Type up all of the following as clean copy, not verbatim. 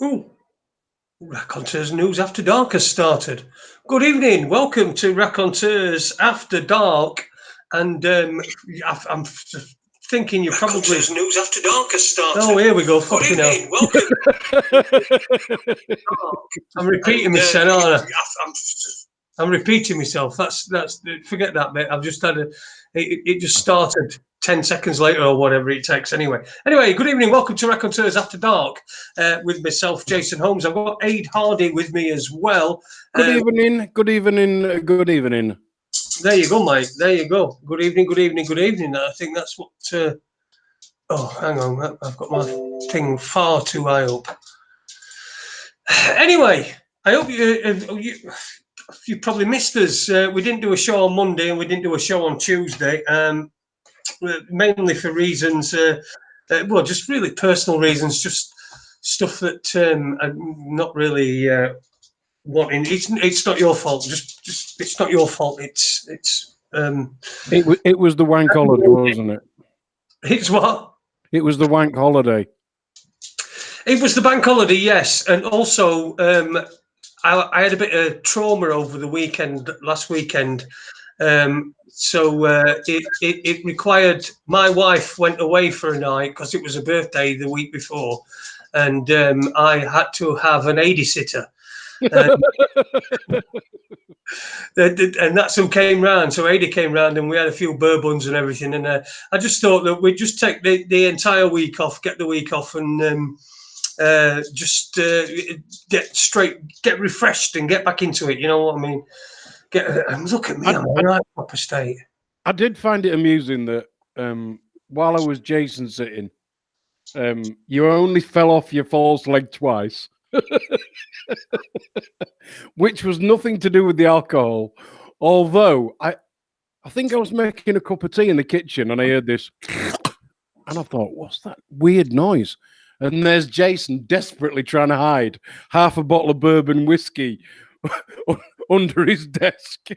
Ooh, Raconteurs News After Dark has started. Good evening. Welcome to Raconteurs After Dark. And I'm thinking you're probably... Raconteurs News After Dark has started. Oh, here we go. Good Fucking hell. Welcome. I'm repeating myself, aren't I? I'm repeating myself. That's forget that bit. I've just had it just started 10 seconds later or whatever it takes. Anyway, good evening. Welcome to Raconteurs After Dark with myself, Jason Holmes. I've got Adie Hardy with me as well. Good evening. There you go, mate. There you go. Good evening. I think that's what... oh, hang on. I've got my thing far too high up. Anyway, I hope you probably missed us. We didn't do a show on Monday and we didn't do a show on Tuesday, mainly for reasons, just really personal reasons, just stuff that I'm not really wanting. It's not your fault. Just it's not your fault. It was the wank holiday, wasn't it? It's what? It was the wank holiday. It was the bank holiday, yes, and also I had a bit of trauma over the last weekend. So it required, my wife went away for a night because it was her birthday the week before, and I had to have an Adie sitter. And that's who came round. So Adie came round and we had a few bourbons and everything. And I just thought that we'd just take the entire week off, get the week off, and just get refreshed and get back into it. You know what I mean? Look at me, I'm in a proper state. I did find it amusing that while I was Jason sitting, you only fell off your false leg twice, which was nothing to do with the alcohol. Although I think I was making a cup of tea in the kitchen and I heard this, and I thought, what's that weird noise? And there's Jason desperately trying to hide half a bottle of bourbon whiskey under his desk.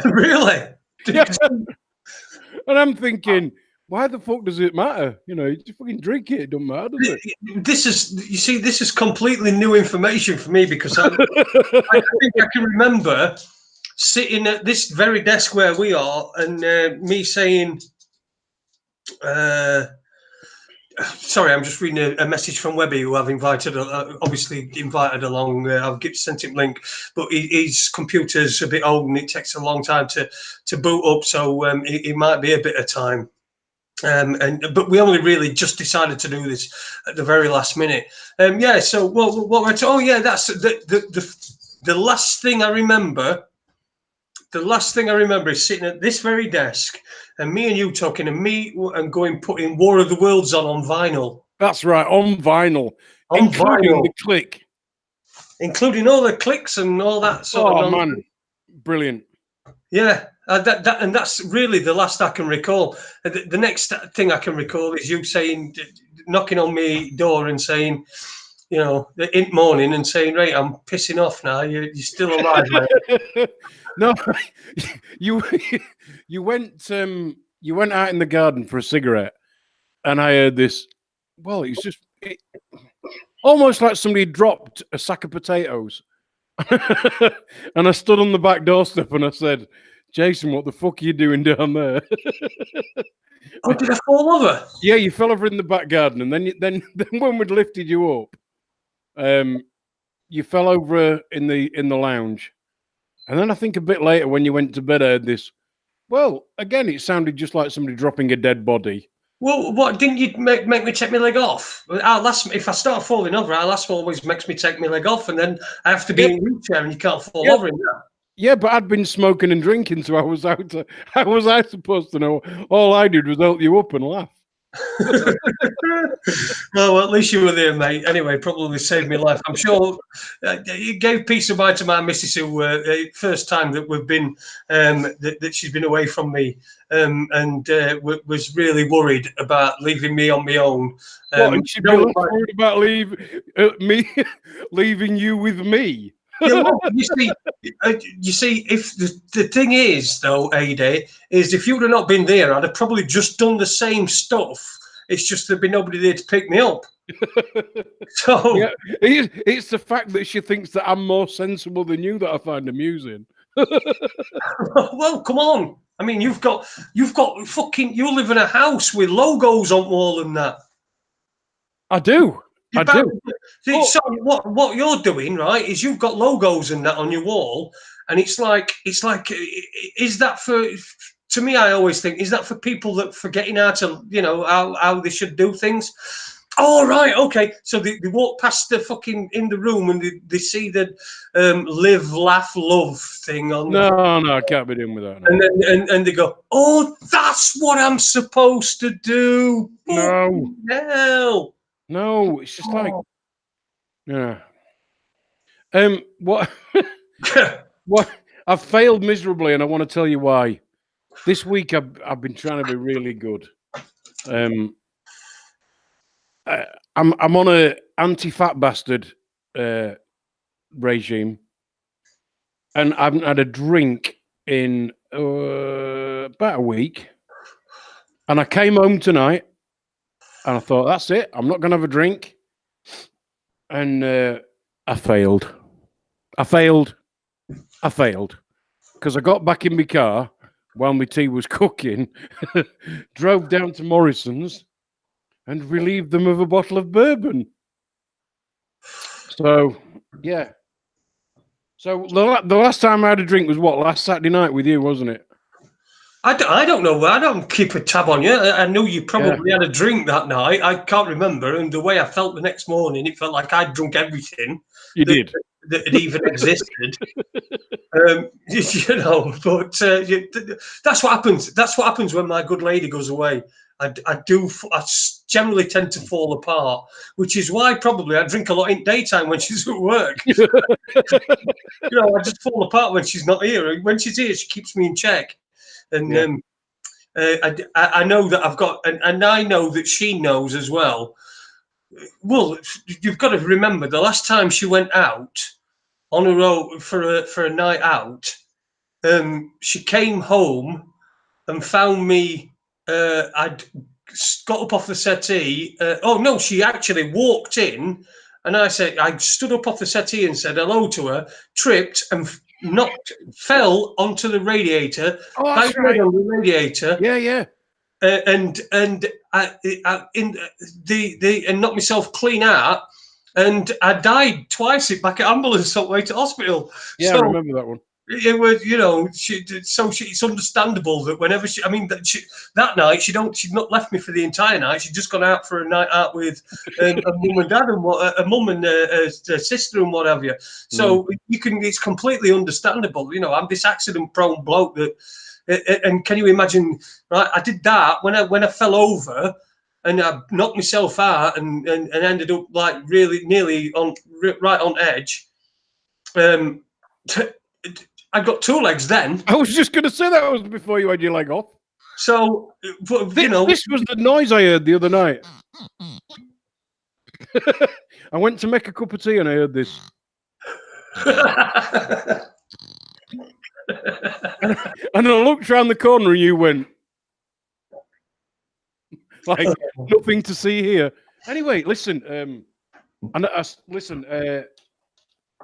Really? Yeah. And I'm thinking, why the fuck does it matter? You know, you just fucking drink it. It don't matter, does it? This is completely new information for me because I think I can remember sitting at this very desk where we are and me saying, sorry, I'm just reading a message from Webby, who I've obviously invited along. I've sent him a link, but his computer's a bit old and it takes a long time to boot up, so it might be a bit of time. But we only really just decided to do this at the very last minute. So what we're that's the last thing I remember. The last thing I remember is sitting at this very desk and me and you talking and putting War of the Worlds on vinyl. That's right, on vinyl. Including vinyl. The click. Including all the clicks and all that sort of nonsense. Man, brilliant. Yeah, and that's really the last I can recall. The next thing I can recall is you knocking on my door and saying, you know, in morning and saying, right, I'm pissing off now. You're still alive, mate. No, you went out in the garden for a cigarette, and I heard this. Well, it's just almost like somebody dropped a sack of potatoes, and I stood on the back doorstep and I said, "Jason, what the fuck are you doing down there?" Oh, did I fall over? Yeah, you fell over in the back garden, and then when we'd lifted you up, you fell over in the lounge. And then I think a bit later when you went to bed, I heard this. Well, again, it sounded just like somebody dropping a dead body. Well, what, didn't you make me take my leg off? If I start falling over, our last always makes me take my leg off, and then I have to be in a wheelchair and you can't fall over in that. Yeah, but I'd been smoking and drinking, so how was I supposed to know? All I did was help you up and laugh. Well, at least you were there, mate. Anyway, probably saved my life. I'm sure it gave peace of mind to my missus, who first time that we've been that she's been away from me, and was really worried about leaving me on my own. She'd be worried about leaving you with me. Yeah, well, you see, if the thing is, though, Adie, is if you would have not been there, I'd have probably just done the same stuff It's just there'd be nobody there to pick me up. So Yeah, it's the fact that she thinks that I'm more sensible than you that I find amusing. well, come on. I mean, you've got fucking. You live in a house with logos on the wall and that. I do. I do. So what you're doing, right, is you've got logos and that on your wall, and it's like, is that for? To me, I always think, is that for people that forgetting how to, how they should do things? Oh, right, okay. So they walk past the fucking in the room and they see the live, laugh, love thing on. No, I can't be doing with that. No. And then and they go, oh, that's what I'm supposed to do. No. Hell. No, it's just like, yeah. What? What? I've failed miserably, and I want to tell you why. This week, I've been trying to be really good. I'm on a anti-fat bastard regime, and I haven't had a drink in about a week. And I came home tonight, and I thought, that's it. I'm not going to have a drink. And I failed. Because I got back in my car while my tea was cooking, drove down to Morrison's, and relieved them of a bottle of bourbon. So, yeah. So the last time I had a drink was what? Last Saturday night with you, wasn't it? I don't know. I don't keep a tab on you. I knew you probably had a drink that night. I can't remember. And the way I felt the next morning, it felt like I'd drunk everything. You did. That it even existed. But that's what happens. That's what happens when my good lady goes away. I generally tend to fall apart, which is why probably I drink a lot in daytime when she's at work. I just fall apart when she's not here. When she's here, she keeps me in check. And I know that I've got, and I know that she knows as well. Well, you've got to remember the last time she went out on her own for a night out, she came home and found me. I'd got up off the settee. She actually walked in, and I stood up off the settee and said hello to her, tripped and fell onto the radiator. Oh, that's right. On the radiator. Yeah. And knocked myself clean out, and I died twice back at ambulance on the way to hospital. Yeah, so, I remember that one. It was, it's understandable that whenever that night she'd not left me for the entire night. She'd just gone out for a night out with a mum and dad and a mum and a sister and what have you. So it's completely understandable. I'm this accident-prone bloke that. And can you imagine? Right, I did that when I fell over, and I knocked myself out, and ended up like really nearly right on edge. I got two legs then. I was just going to say that was before you had your leg off. So, this was the noise I heard the other night. I went to make a cup of tea and I heard this. And I looked around the corner and you went, like, nothing to see here. Anyway, listen,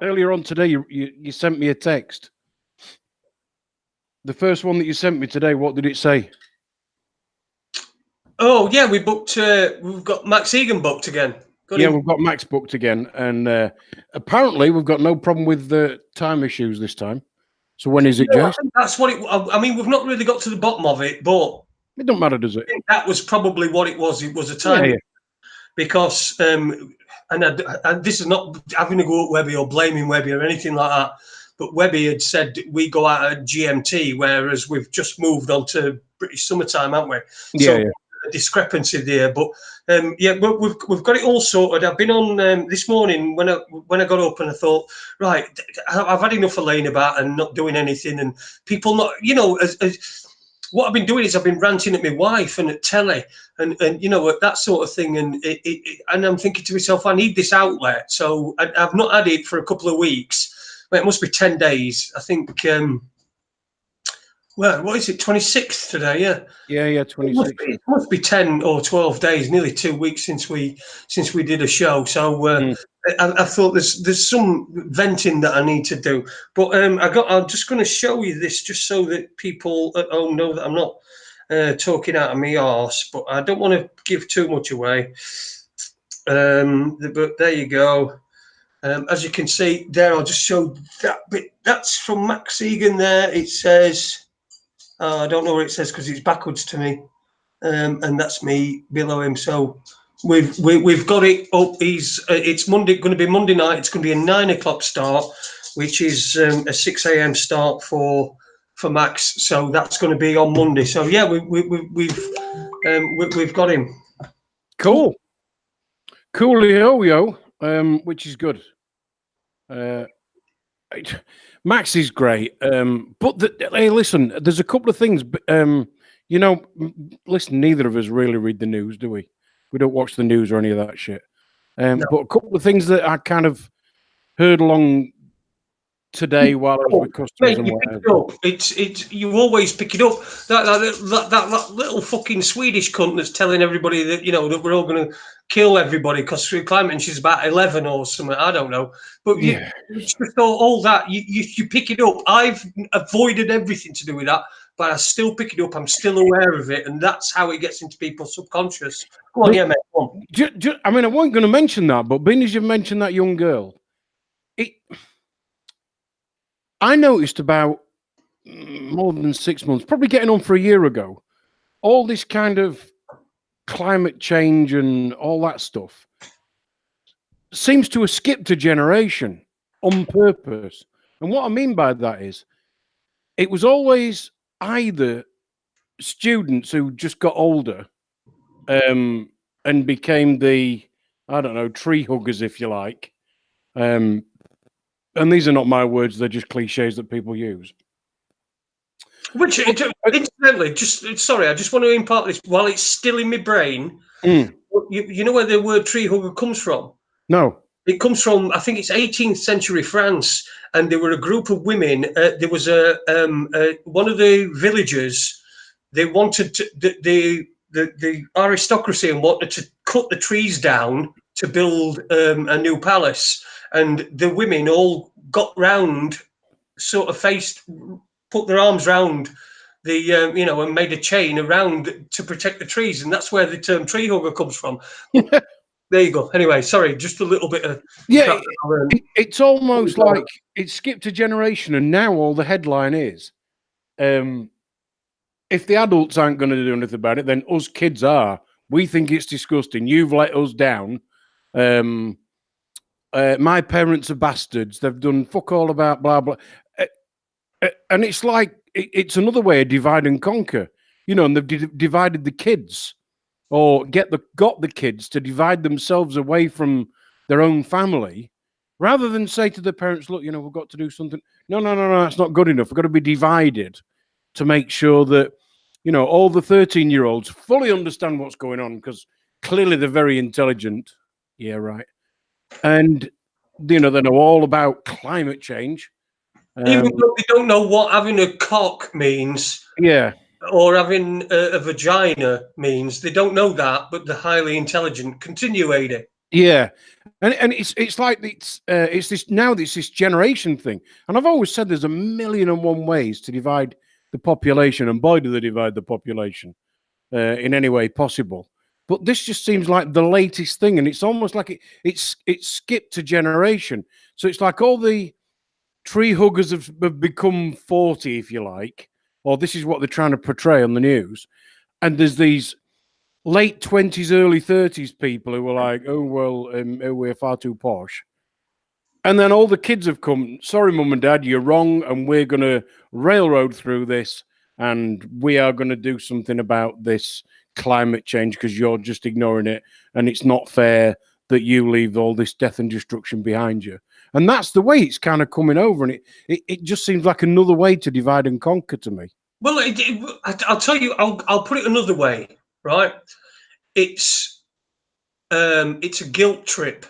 earlier on today, you sent me a text. The first one that you sent me today, what did it say? Oh, yeah, we booked, we've got Max Egan booked again. We've got Max booked again. And apparently we've got no problem with the time issues this time. So when is it, Jess? That's what I mean, we've not really got to the bottom of it, but... It don't matter, does it? I think that was probably what it was. It was a time. Yeah. Because, and this is not having to go at Webby or blaming Webby or anything like that, but Webby had said we go out at GMT, whereas we've just moved on to British summertime, haven't we? So a discrepancy there. But we've got it all sorted. I've been on this morning when I got up and I thought, right, I've had enough of laying about and not doing anything, and people not, what I've been doing is I've been ranting at my wife and at telly and that sort of thing, and I'm thinking to myself, I need this outlet. So I've not had it for a couple of weeks. Well, it must be 10 days. I think Well, what is it? 26th today, yeah. Yeah, 26. It must be 10 or 12 days, nearly 2 weeks since we did a show. So I thought there's some venting that I need to do. But I'm just going to show you this just so that people at home know that I'm not talking out of my arse. But I don't want to give too much away. But there you go. As you can see there, I'll just show that bit. That's from Max Egan there. It says, I don't know what it says because it's backwards to me. And that's me below him. So we've got it up. It's Monday, going to be Monday night. It's going to be a 9 o'clock start, which is a 6 a.m. start for Max. So that's going to be on Monday. So yeah, we've got him. Cool. Coolio, which is good. Max is great. But hey, listen, there's a couple of things. Listen, neither of us really read the news, do we? We don't watch the news or any of that shit. No. But a couple of things that I kind of heard along today while I was with customers and whatever. It's you always pick it up. That little fucking Swedish cunt that's telling everybody that that we're all going to kill everybody because through climate and she's about 11 or something. I don't know, but yeah, it's just all that you pick it up. I've avoided everything to do with that, but I still pick it up. I'm still aware of it, and that's how it gets into people's subconscious. Go on, yeah, mate. Go on. I mean, I wasn't going to mention that, but being as you've mentioned that young girl, I noticed about more than 6 months, probably getting on for a year ago, all this kind of climate change and all that stuff seems to have skipped a generation on purpose. And what I mean by that is it was always either students who just got older and became the, I don't know, tree huggers, if you like. And these are not my words, they're just cliches that people use. Which, incidentally, I just want to impart this while it's still in my brain. You know where the word tree hugger comes from? No. It comes from, I think it's 18th century France, and there were a group of women. There was one of the villagers. They wanted to, the aristocracy and wanted to cut the trees down to build a new palace, and the women all got round, sort of put their arms round the and made a chain around to protect the trees, and that's where the term tree hugger comes from. There you go. Anyway, sorry, just a little bit of it's almost like it skipped a generation, and now all the headline is, if the adults aren't going to do anything about it, then us kids are. We think it's disgusting. You've let us down. My parents are bastards. They've done fuck all about blah blah. And it's like it's another way of divide and conquer, and they've divided the kids, or got the kids to divide themselves away from their own family, rather than say to the parents, look, we've got to do something. No, that's not good enough. We've got to be divided to make sure that, all the 13-year-olds fully understand what's going on, because clearly they're very intelligent. Yeah, right. And, they know all about climate change. Even though they don't know what having a cock means, or having a vagina means, they don't know that, but they're highly intelligent. Continue, Adie. Yeah, and it's like it's this generation thing, and I've always said there's 1,000,001 ways to divide the population, and boy, do they divide the population in any way possible. But this just seems like the latest thing, and it's almost like it's skipped a generation. So it's like all the tree huggers have become 40, if you like, or this is what they're trying to portray on the news. And there's these late 20s, early 30s people who are like, oh, well, we're far too posh. And then all the kids have come, sorry, mum and dad, you're wrong, and we're going to railroad through this, and we are going to do something about this climate change because you're just ignoring it, and it's not fair that you leave all this death and destruction behind you. And that's the way it's kind of coming over, and it just seems like another way to divide and conquer to me. Well, I'll tell you, I'll put it another way, right? It's a guilt trip.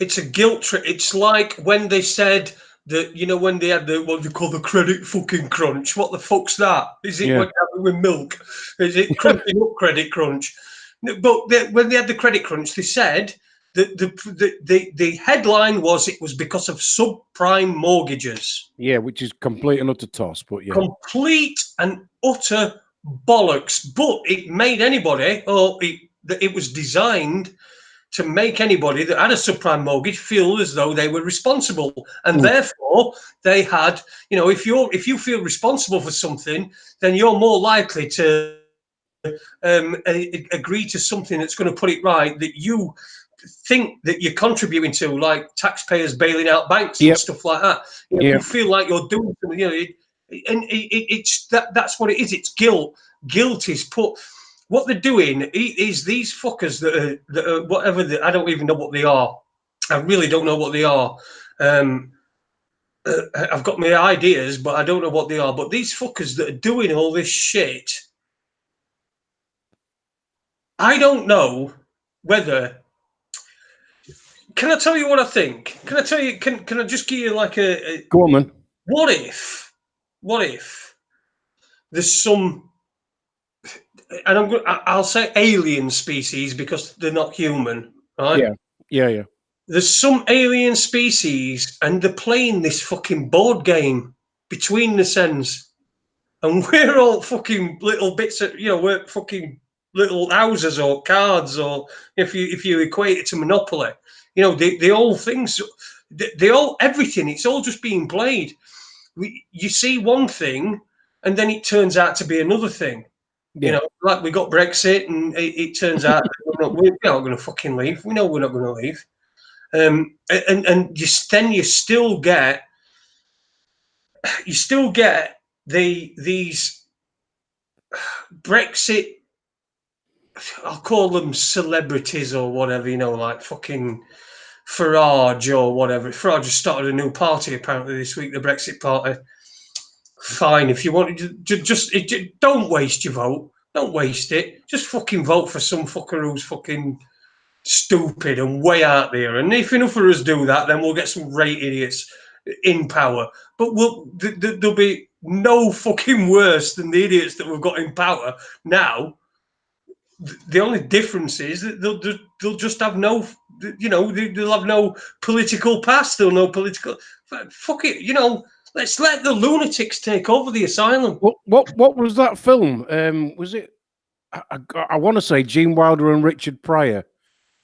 It's a guilt trip. It's like when they said when they had what they call the credit fucking crunch. What the fuck's that? Is it what you have with milk? Is it crunching up credit crunch? But when they had the credit crunch, they said that the headline was it was because of subprime mortgages. Yeah, which is complete and utter toss, but yeah. Complete and utter bollocks. But it made anybody, it was designed to make anybody that had a subprime mortgage feel as though they were responsible. And therefore, they had, if you feel responsible for something, then you're more likely to agree to something that's going to put it right, that you think that you're contributing to, like taxpayers bailing out banks and stuff like that. You feel like you're doing something, and it's that's what it is. It's guilt. Guilt is put. What they're doing is these fuckers that are whatever. I don't even know what they are. I really don't know what they are. I've got my ideas, but I don't know what they are. But these fuckers that are doing all this shit, I don't know whether. Can I tell you what I think? Can I tell you? Can I just give you like a? Go on, then. What if there's some, and I'll say alien species because they're not human, right? Yeah. There's some alien species, and they're playing this fucking board game between the sends, and we're all fucking little bits of, we're fucking little houses or cards, or if you equate it to Monopoly, the old things, everything. It's all just being played. You see one thing, and then it turns out to be another thing. Yeah. Like we got Brexit, and it turns out that we're not going to fucking leave. We know we're not going to leave. And then you still get these Brexit. I'll call them celebrities or whatever, like fucking Farage or whatever. Farage has started a new party apparently this week, the Brexit Party. Fine, if you want to just don't waste your vote. Don't waste it. Just fucking vote for some fucker who's fucking stupid and way out there. And if enough of us do that, then we'll get some great idiots in power. But there'll be no fucking worse than the idiots that we've got in power now. The only difference is that they'll just have no, they'll have no political past. They'll no political. Fuck it, let's let the lunatics take over the asylum. What was that film? Was it? I want to say Gene Wilder and Richard Pryor,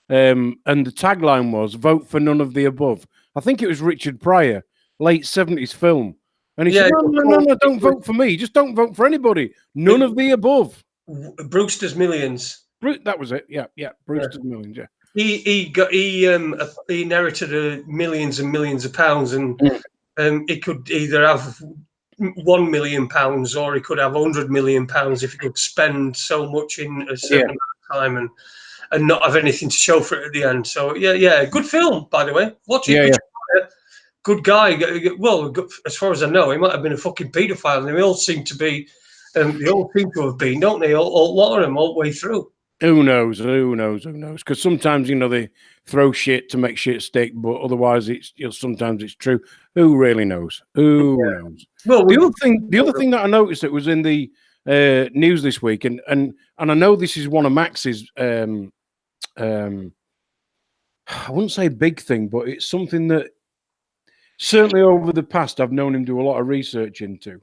and the tagline was "Vote for none of the above." I think it was Richard Pryor, late 70s film, and he said, "No, don't vote for me. Just don't vote for anybody. None of the above." Brewster's Millions. That was it. Yeah. Brewster's Millions. Yeah. He inherited millions and millions of pounds, and he could either have £1 million or he could have £100 million if he could spend so much in a certain amount of time and not have anything to show for it at the end. So yeah, good film, by the way. Watch it. Yeah. Good guy. Well, as far as I know, he might have been a fucking paedophile, and they all seem to be. They all seem to have been, don't they? A lot of them all the way through. Who knows? Because sometimes they throw shit to make shit stick, but otherwise it's sometimes it's true. Who really knows? Who knows? Well, the other thing that I noticed that was in the news this week, and I know this is one of Max's. I wouldn't say big thing, but it's something that certainly over the past I've known him do a lot of research into.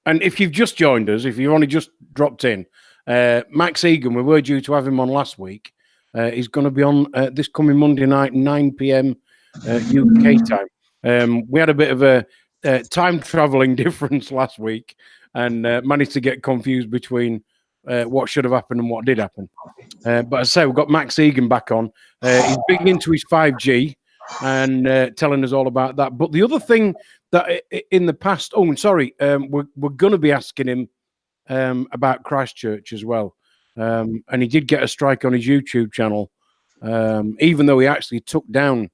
And if you've just joined us, if you've only just dropped in, Max Egan, we were due to have him on last week. He's going to be on this coming Monday night, 9 p.m. UK time. We had a bit of a time traveling difference last week and managed to get confused between what should have happened and what did happen. But as I say, we've got Max Egan back on. He's big into his 5G and telling us all about that. But the other thing that in the past, we're going to be asking him about Christchurch as well. And he did get a strike on his YouTube channel, even though he actually took down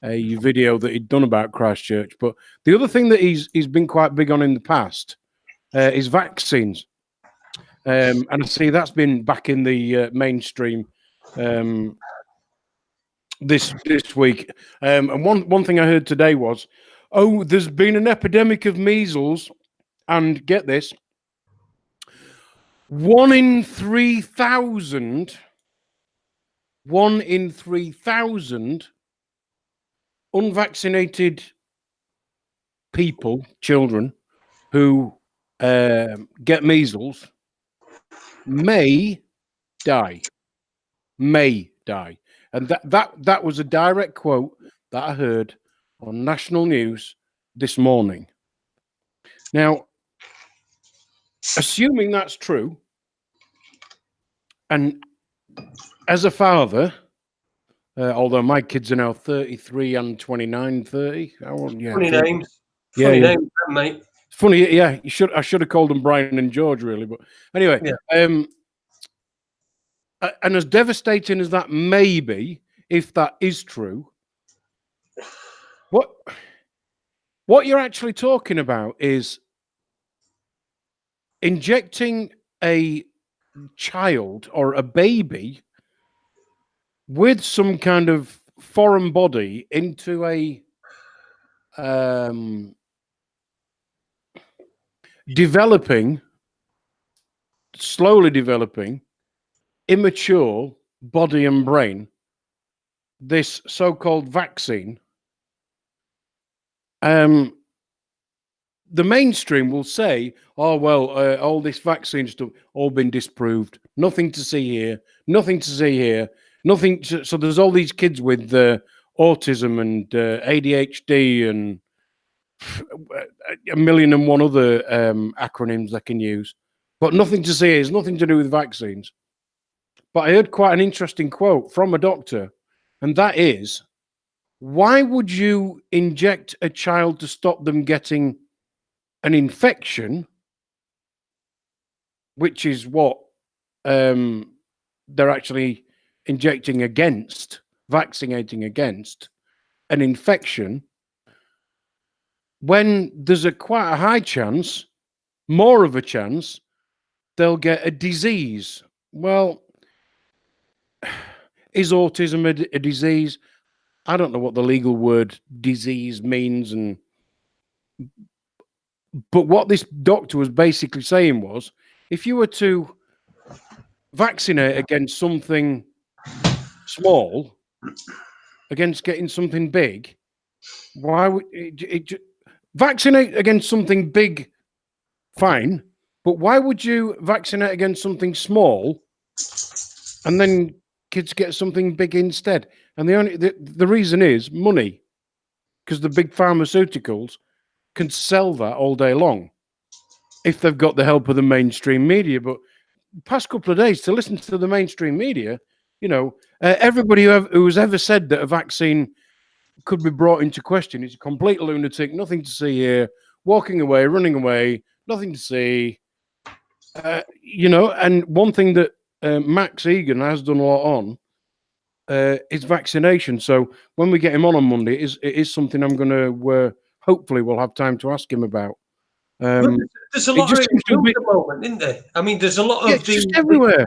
a video that he'd done about Christchurch. But the other thing that he's been quite big on in the past is vaccines. And I see that's been back in the mainstream this week. And one thing I heard today was, there's been an epidemic of measles, and get this, 1 in 3,000 unvaccinated people, children, who get measles may die. And that was a direct quote that I heard on national news this morning. Now, assuming that's true, and as a father, although my kids are now 33 and 29, 30. Funny names. Yeah, Funny yeah. names, mate. Funny, yeah. I should have called them Brian and George, really. But anyway, and as devastating as that may be, if that is true, what you're actually talking about is injecting a child or a baby with some kind of foreign body into a slowly developing, immature body and brain, this so-called vaccine. The mainstream will say, oh, well, all this vaccine stuff, all been disproved. Nothing to see here. Nothing to see here. Nothing. So there's all these kids with autism and ADHD and a million and one other acronyms they can use. But nothing to see here. It's nothing to do with vaccines. But I heard quite an interesting quote from a doctor, and that is, why would you inject a child to stop them getting an infection, which is what they're actually injecting against, vaccinating against an infection, when there's quite a high chance, more of a chance, they'll get a disease? Well, is autism a disease? I don't know what the legal word disease means, but what this doctor was basically saying was, if you were to vaccinate against something small, against getting something big, why would it vaccinate against something big? Fine, but why would you vaccinate against something small and then kids get something big instead? And the reason is money, because the big pharmaceuticals can sell that all day long if they've got the help of the mainstream media. But past couple of days, to listen to the mainstream media, everybody who's ever said that a vaccine could be brought into question is a complete lunatic. Nothing to see here. Walking away, running away, nothing to see. And one thing that Max Egan has done a lot on is vaccination. So when we get him on Monday, it is something I'm going to hopefully we'll have time to ask him about. There's a lot of it at the moment, isn't there? I mean, there's a lot of just everywhere.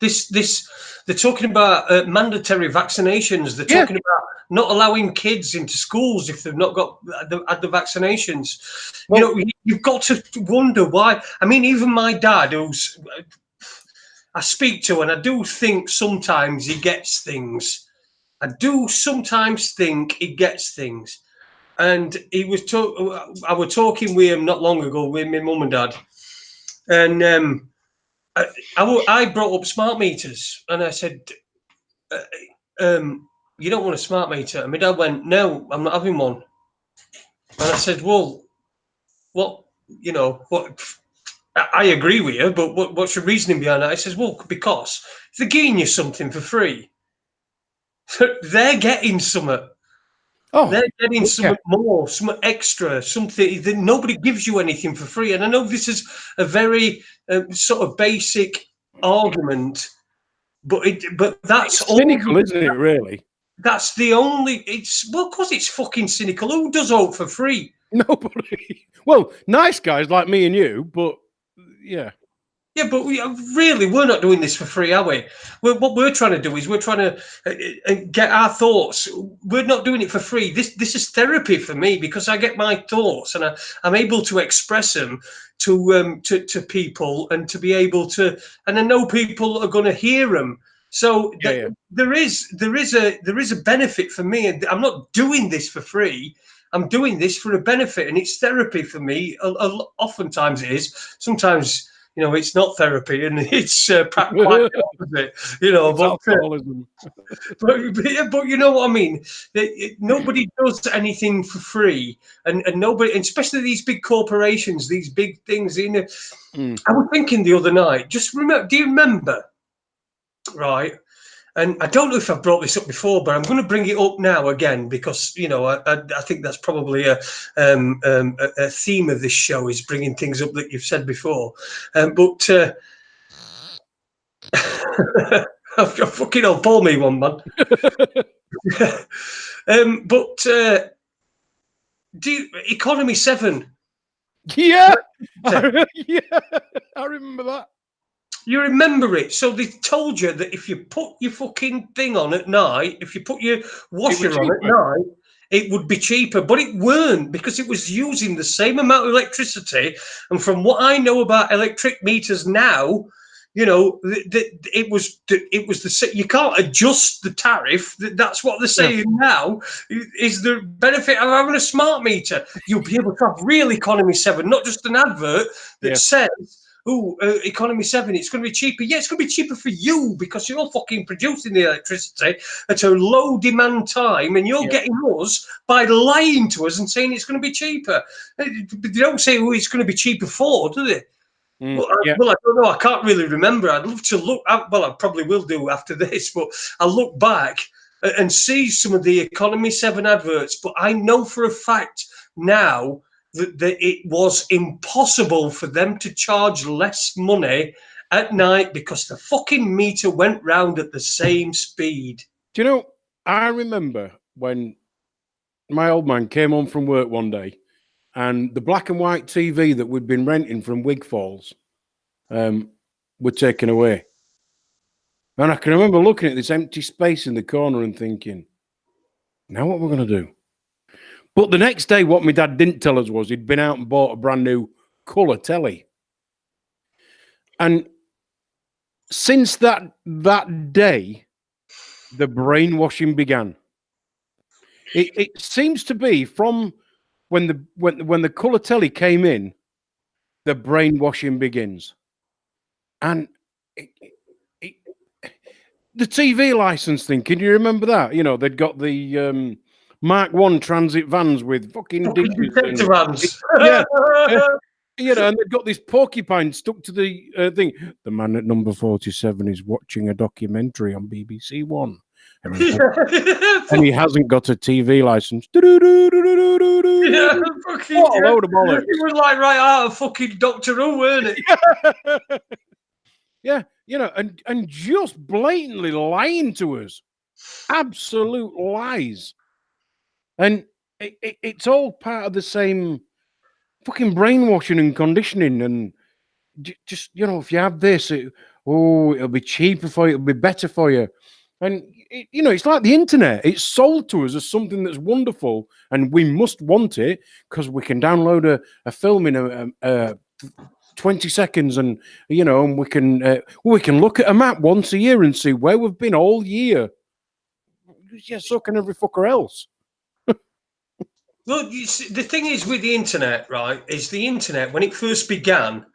They're talking about mandatory vaccinations. They're talking about not allowing kids into schools if they've not got had the vaccinations. Well, you've got to wonder why. I mean, even my dad, who's I speak to, and I do think sometimes he gets things. I do sometimes think he gets things. And he was I was talking with him not long ago with my mum and dad, and I brought up smart meters, and I said, you don't want a smart meter? And my dad went, no, I'm not having one. And I said, well, what? I agree with you, but what's your reasoning behind that? He says, well, because if they're giving you something for free, they're getting something. Oh, they're getting something more, something extra, something that nobody gives you anything for free. And I know this is a very sort of basic argument, but that's cynical, isn't it? Really, that's the only. Because it's fucking cynical. Who does vote for free? Nobody. Well, nice guys like me and you, but yeah. Yeah, but we're not doing this for free, are we? What we're trying to do is we're trying to get our thoughts. We're not doing it for free. This is therapy for me because I get my thoughts and I'm able to express them to people and to be able to. And I know people are going to hear them. So there is a benefit for me, and I'm not doing this for free. I'm doing this for a benefit, and it's therapy for me. Oftentimes it is. Sometimes. It's not therapy, and it's quite the opposite. But you know what I mean. Nobody does anything for free, and nobody, and especially these big corporations, these big things. I was thinking the other night. Just remember. Do you remember? Right. And I don't know if I've brought this up before, but I'm going to bring it up now again because I think that's probably a theme of this show is bringing things up that you've said before. But fucking hell, pull me one, man. But Economy 7? Yeah, I remember that. You remember it? So they told you that if you put your fucking thing on at night, if you put your washer on at night, it would be cheaper. But it weren't because it was using the same amount of electricity. And from what I know about electric meters now, it was the you can't adjust the tariff. That's what they're saying now. Is the benefit of having a smart meter? You'll be able to have real Economy 7, not just an advert that says. Economy 7, it's going to be cheaper. Yeah, it's going to be cheaper for you because you're fucking producing the electricity at a low demand time and you're getting us by lying to us and saying it's going to be cheaper. They don't say who it's going to be cheaper for, do they? Well, I don't know. I can't really remember. I'd love to look. Well, I probably will do after this, but I'll look back and see some of the Economy 7 adverts. But I know for a fact now that it was impossible for them to charge less money at night because the fucking meter went round at the same speed. Do you know, I remember when my old man came home from work one day and the black and white TV that we'd been renting from Wigfalls were taken away. And I can remember looking at this empty space in the corner and thinking, now what we're going to do? But the next day, what my dad didn't tell us was he'd been out and bought a brand new colour telly. And since that day, the brainwashing began. It seems to be from when the colour telly came in, the brainwashing begins. And the TV license thing, can you remember that? They'd got the Mark I transit vans with fucking dishes. Vans. And they've got this porcupine stuck to the thing. The man at number 47 is watching a documentary on BBC One. And he hasn't got a TV license. What a load of bollocks. It was like right out of fucking Doctor Who, weren't it? Yeah, and just blatantly lying to us. Absolute lies. And it's all part of the same fucking brainwashing and conditioning. And just, if you have this, it'll be cheaper for you, it'll be better for you. And, it's like the internet. It's sold to us as something that's wonderful and we must want it because we can download a film in 20 seconds and, and we can look at a map once a year and see where we've been all year. Yeah, so can every fucker else. Well, the thing is with the internet, right, is the internet, when it first began,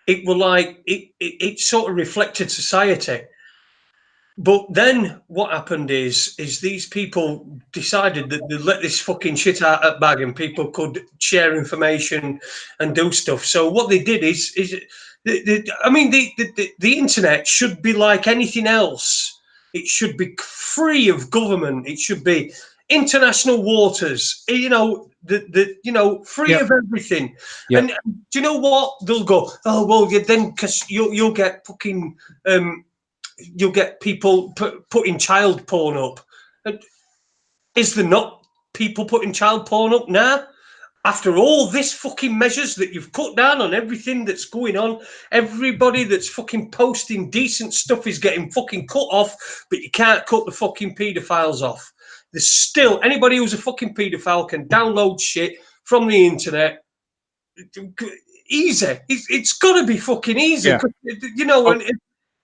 it was like, it sort of reflected society. But then what happened is these people decided that they'd let this fucking shit out of bag and people could share information and do stuff. So what they did is the internet should be like anything else. It should be free of government. It should be international waters, free of everything. Yep. And do you know what? They'll go, oh, well, then because you'll get fucking... you'll get people putting child porn up. Is there not people putting child porn up now? after all this fucking measures that you've cut down on everything that's going on, everybody that's fucking posting decent stuff is getting fucking cut off, but you can't cut the fucking paedophiles off. There's still anybody who's a fucking paedophile can download shit from the internet. Easy. It's got to be fucking easy, Yeah. you know.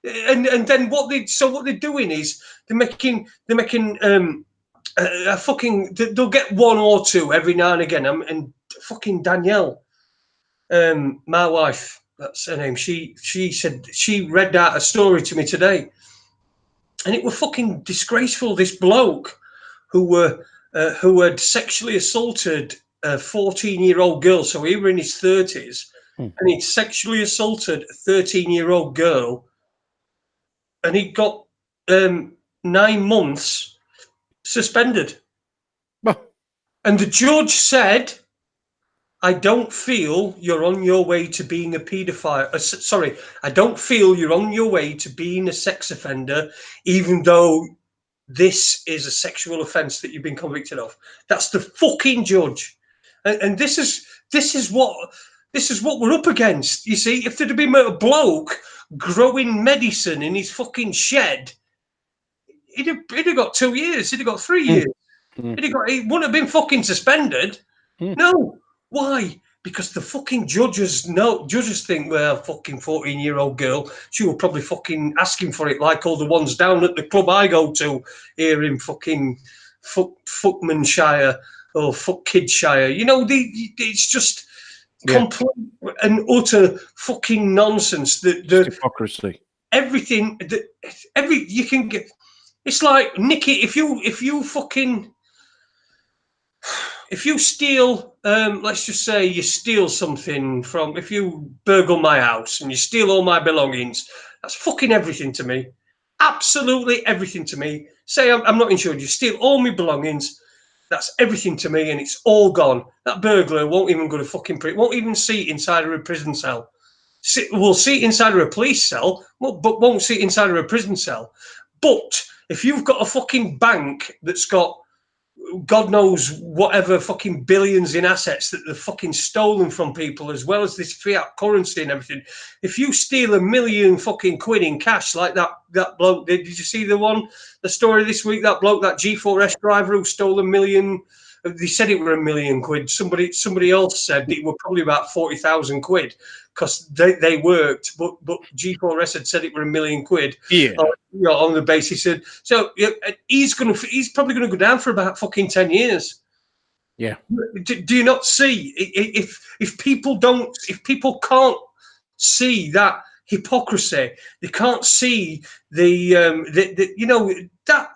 And then what they're doing is they're making a fucking, they'll get one or two every now and again. And fucking Danielle, my wife, that's her name. She said she read out a story to me today, and it was fucking disgraceful. This bloke who had sexually assaulted a 14-year-old girl. So he was in his 30s, and he sexually assaulted a 13-year-old girl, and he got 9 months suspended. And the judge said, I don't feel you're on your way to being a paedophile. Sorry, I don't feel you're on your way to being a sex offender, even though this is a sexual offence that you've been convicted of. That's the fucking judge. And this is what we're up against. You see, if there'd been a bloke growing medicine in his fucking shed, he'd have got 2 years. He'd have got 3 years. He wouldn't have been fucking suspended. No. Why? Because the fucking judges think, well, fucking 14-year-old girl, she will probably fucking asking for it like all the ones down at the club I go to here in fucking Fuckmanshire or Fuck-Kidshire. You know, it's just complete and utter fucking nonsense. The hypocrisy. Everything you can get. It's like, Nicky, if you steal, let's just say you steal something if you burgle my house and you steal all my belongings, that's fucking everything to me. Absolutely everything to me. Say I'm not insured, you steal all my belongings, that's everything to me, and it's all gone. That burglar won't even go to fucking prison, won't even see inside of a prison cell. We'll see inside of a police cell, but won't see inside of a prison cell. But if you've got a fucking bank that's got God knows whatever fucking billions in assets that they've fucking stolen from people, as well as this fiat currency and everything. If you steal £1 million fucking quid in cash like that bloke did you see the story this week? That bloke, that G4S driver who stole $1 million. They said it were £1 million quid. Somebody else said it were probably about 40,000 quid because they worked, but G4S had said it were £1 million quid. Yeah. On the basis of, so he's probably gonna go down for about fucking 10 years. Yeah. Do you not see if people can't see that hypocrisy, they can't see the you know that.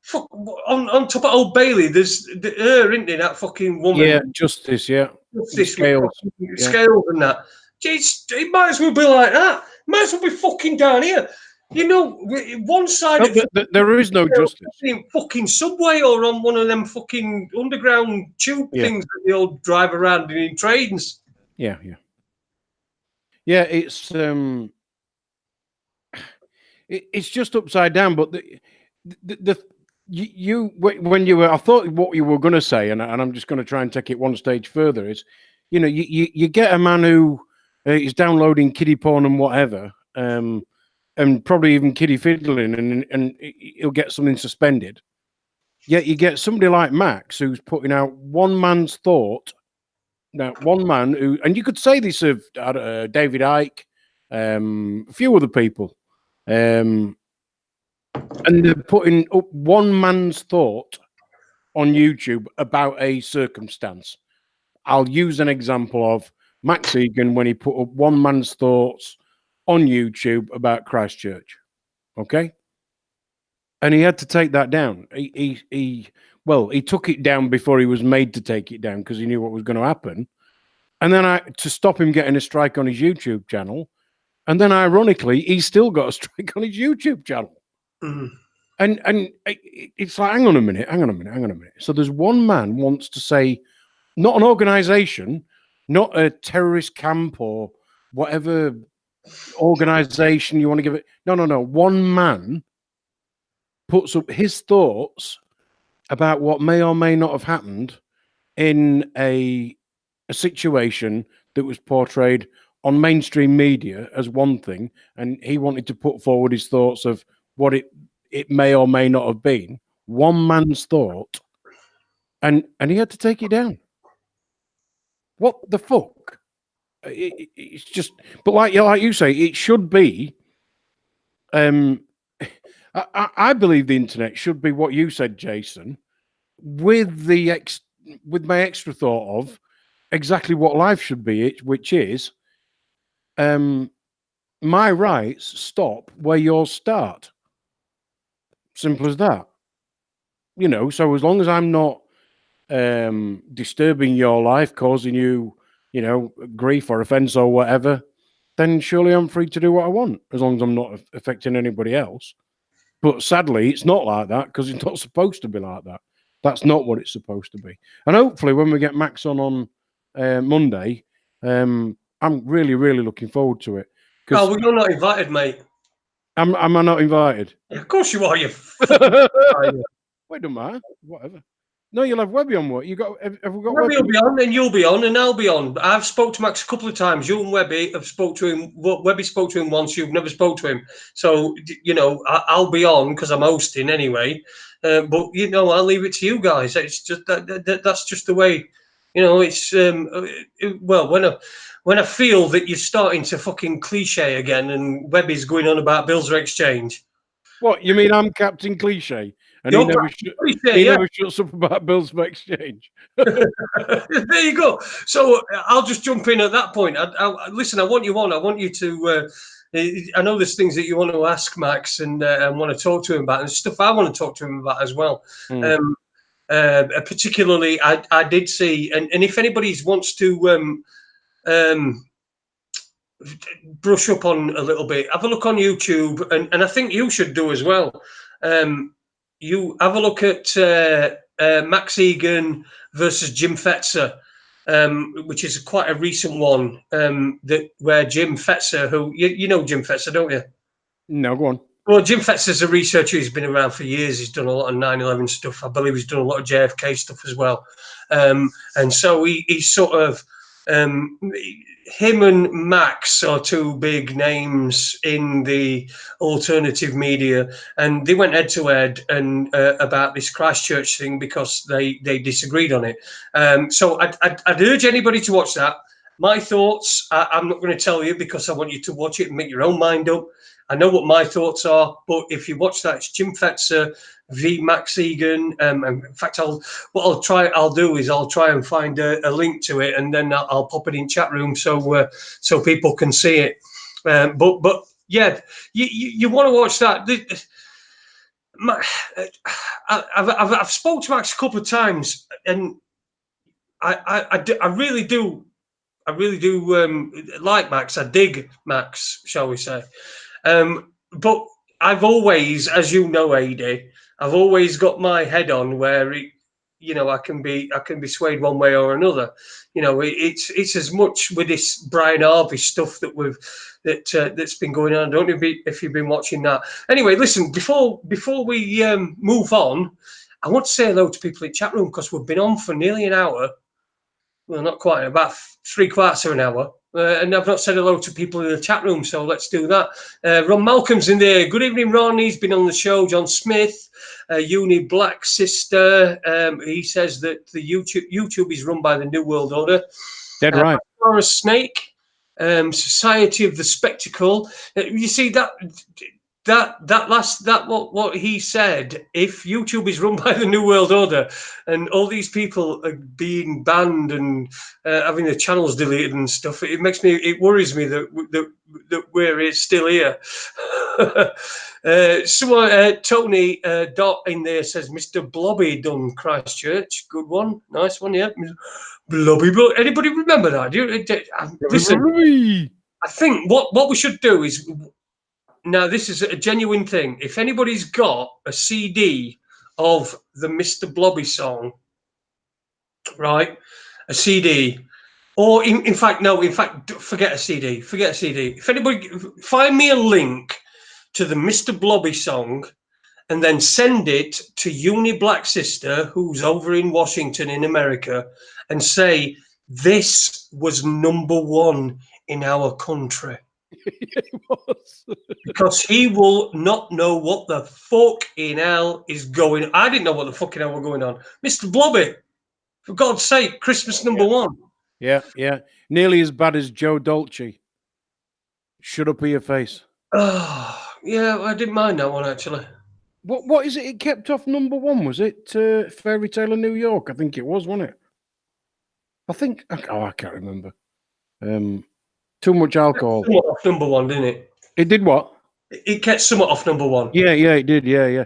Fuck, on top of Old Bailey, there's isn't there, that fucking woman? Yeah, Justice, yeah. Justice Scales. Scales and that. Jeez, it might as well be like that. Might as well be fucking down here. You know, one side. No, there is no justice. Fucking subway or on one of them fucking underground tube things that they all drive around in trains. Yeah. It's it's just upside down. But when you were, I thought what you were going to say, and I'm just going to try and take it one stage further. Is, you know, you get a man who is downloading kiddie porn and whatever, and probably even kiddie fiddling, and he'll get something suspended. Yet you get somebody like Max who's putting out one man's thought. Now, one man who, and you could say this of David Icke, a few other people. And they're putting up one man's thought on YouTube about a circumstance. I'll use an example of Max Egan when he put up one man's thoughts on YouTube about Christchurch. Okay? And he had to take that down. He took it down before he was made to take it down because he knew what was going to happen. And then to stop him getting a strike on his YouTube channel. And then ironically, he's still got a strike on his YouTube channel. Mm-hmm. And it's like, hang on a minute. So there's one man wants to say, not an organization, not a terrorist camp or whatever organization you want to give it. No. One man puts up his thoughts about what may or may not have happened in a a situation that was portrayed on mainstream media as one thing, and he wanted to put forward his thoughts of what it may or may not have been, one man's thought, and he had to take it down. What the fuck? It's just, but like you say, it should be. I believe the internet should be what you said, Jason, with my extra thought of exactly what life should be, which is my rights stop where yours start. Simple as that. You know, so as long as I'm not disturbing your life, causing you, you know, grief or offense or whatever, then surely I'm free to do what I want, as long as I'm not affecting anybody else. But sadly, it's not like that, because it's not supposed to be like that. That's not what it's supposed to be. And hopefully when we get Max on Monday, I'm really, really looking forward to it. Oh, well, you're not invited, mate. Am I not invited? Yeah, of course you are, you Wait, don't matter. Whatever. No, you'll have Webby on. What you got? Have we got Webby Webby? will be on, and you'll be on, and I'll be on. I've spoke to Max a couple of times. You and Webby have spoke to him. Webby spoke to him once. You've never spoke to him. So, you know, I'll be on because I'm hosting anyway. But, you know, I'll leave it to you guys. It's just that's just the way, you know, it's, well, when I feel that you're starting to fucking cliche again and Webby's going on about bills of exchange. What, you mean I'm Captain Cliche? And You're he never shuts up about bills of exchange. There you go. So I'll just jump in at that point. Listen, I want you on. I want you to. I know there's things that you want to ask Max and want to talk to him about, and stuff I want to talk to him about as well. Particularly, I did see, and if anybody wants to brush up on a little bit, have a look on YouTube, and I think you should do as well. You have a look at Max Egan versus Jim Fetzer, which is quite a recent one. Where Jim Fetzer, who you know Jim Fetzer, don't you? No, go on. Well, Jim Fetzer's a researcher. He's been around for years. He's done a lot of 9/11 stuff. I believe he's done a lot of JFK stuff as well. And so he's sort of him and Max are two big names in the alternative media, and they went head to head and about this Christchurch thing because they disagreed on it. So I'd urge anybody to watch that. My thoughts, I'm not going to tell you because I want you to watch it and make your own mind up. I know what my thoughts are, but if you watch that, it's Jim Fetzer v Max Egan. In fact, I'll try and find a link to it, and then I'll pop it in chat room so people can see it. But yeah, you want to watch that. I've spoke to Max a couple of times, and I really do like Max. I dig Max, shall we say? But I've always, as you know, Adie, I've always got my head on where I can be swayed one way or another. You know, it's as much with this Brian Harvey stuff that's been going on. I don't know if you've been watching that. Anyway, listen, before we move on, I want to say hello to people in chat room because we've been on for nearly an hour. Well, not quite, about 3/4 of an hour. And I've not said hello to people in the chat room, so let's do that. Ron Malcolm's in there. Good evening, Ron. He's been on the show. John Smith, Uni Black Sister. He says that the YouTube is run by the New World Order. Dead right. Snake, Society of the Spectacle. You see what he said. If YouTube is run by the New World Order and all these people are being banned and having their channels deleted and stuff, it worries me that we're still here. Tony Dot in there says Mr. Blobby done Christchurch. Good one, nice one, yeah. Blobby, but anybody remember that? Listen, I think what we should do is. Now, this is a genuine thing. If anybody's got a CD of the Mr. Blobby song, right? A CD, or in fact, forget a CD. If anybody find me a link to the Mr. Blobby song, and then send it to Uni Black Sister, who's over in Washington in America, and say, This was number one in our country. It was. Because he will not know what the fucking hell is going. I didn't know what the fucking hell were going on. Mr. Blobby, for God's sake, Christmas number one. Yeah. Nearly as bad as Joe Dolce. Shut up, your face. Oh, yeah, I didn't mind that one actually. What is it? It kept off number one. Was it Fairy Tale of New York? I think it was, wasn't it? I think. Oh, I can't remember. Too much alcohol. Somewhat off number one, didn't it? It did what? It kept somewhat off number one. Yeah, it did. Yeah.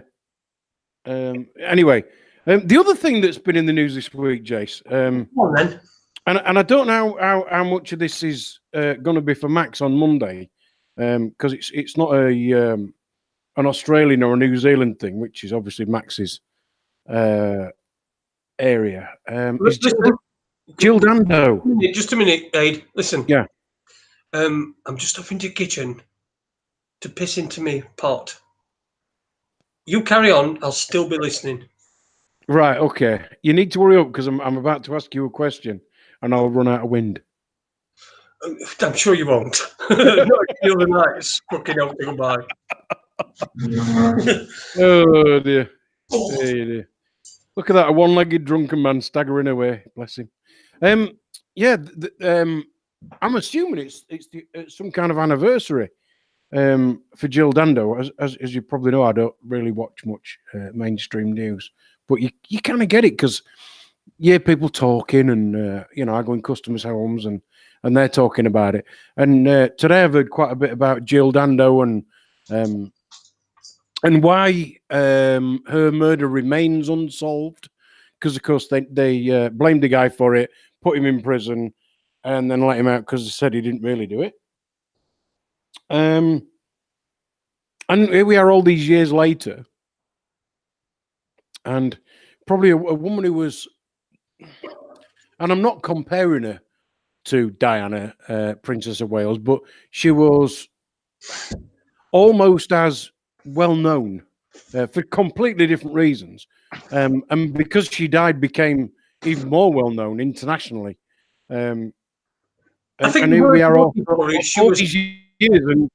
Anyway, the other thing that's been in the news this week, Jace. Come on then. And I don't know how much of this is going to be for Max on Monday, because it's not an Australian or a New Zealand thing, which is obviously Max's area. Jill Dando. Just a minute, Aid. Listen. Yeah. I'm just off into the kitchen to piss into me pot. You carry on. I'll still be listening. Right. Okay. You need to hurry up because I'm about to ask you a question, and I'll run out of wind. I'm sure you won't. Not the other night. It's fucking out to goodbye. Oh dear. Dear. Look at that, a one-legged drunken man staggering away. Bless him. I'm assuming it's some kind of anniversary for Jill Dando. As you probably know, I don't really watch much mainstream news, but you kind of get it because people talking, and I go in customers' homes and they're talking about it. And today I've heard quite a bit about Jill Dando and why her murder remains unsolved. Because of course they blamed the guy for it, put him in prison, and then let him out because they said he didn't really do it. And here we are all these years later, and probably a woman who was, and I'm not comparing her to Diana, Princess of Wales, but she was almost as well known for completely different reasons. And because she died, became even more well known internationally. I think and here we are all these years. And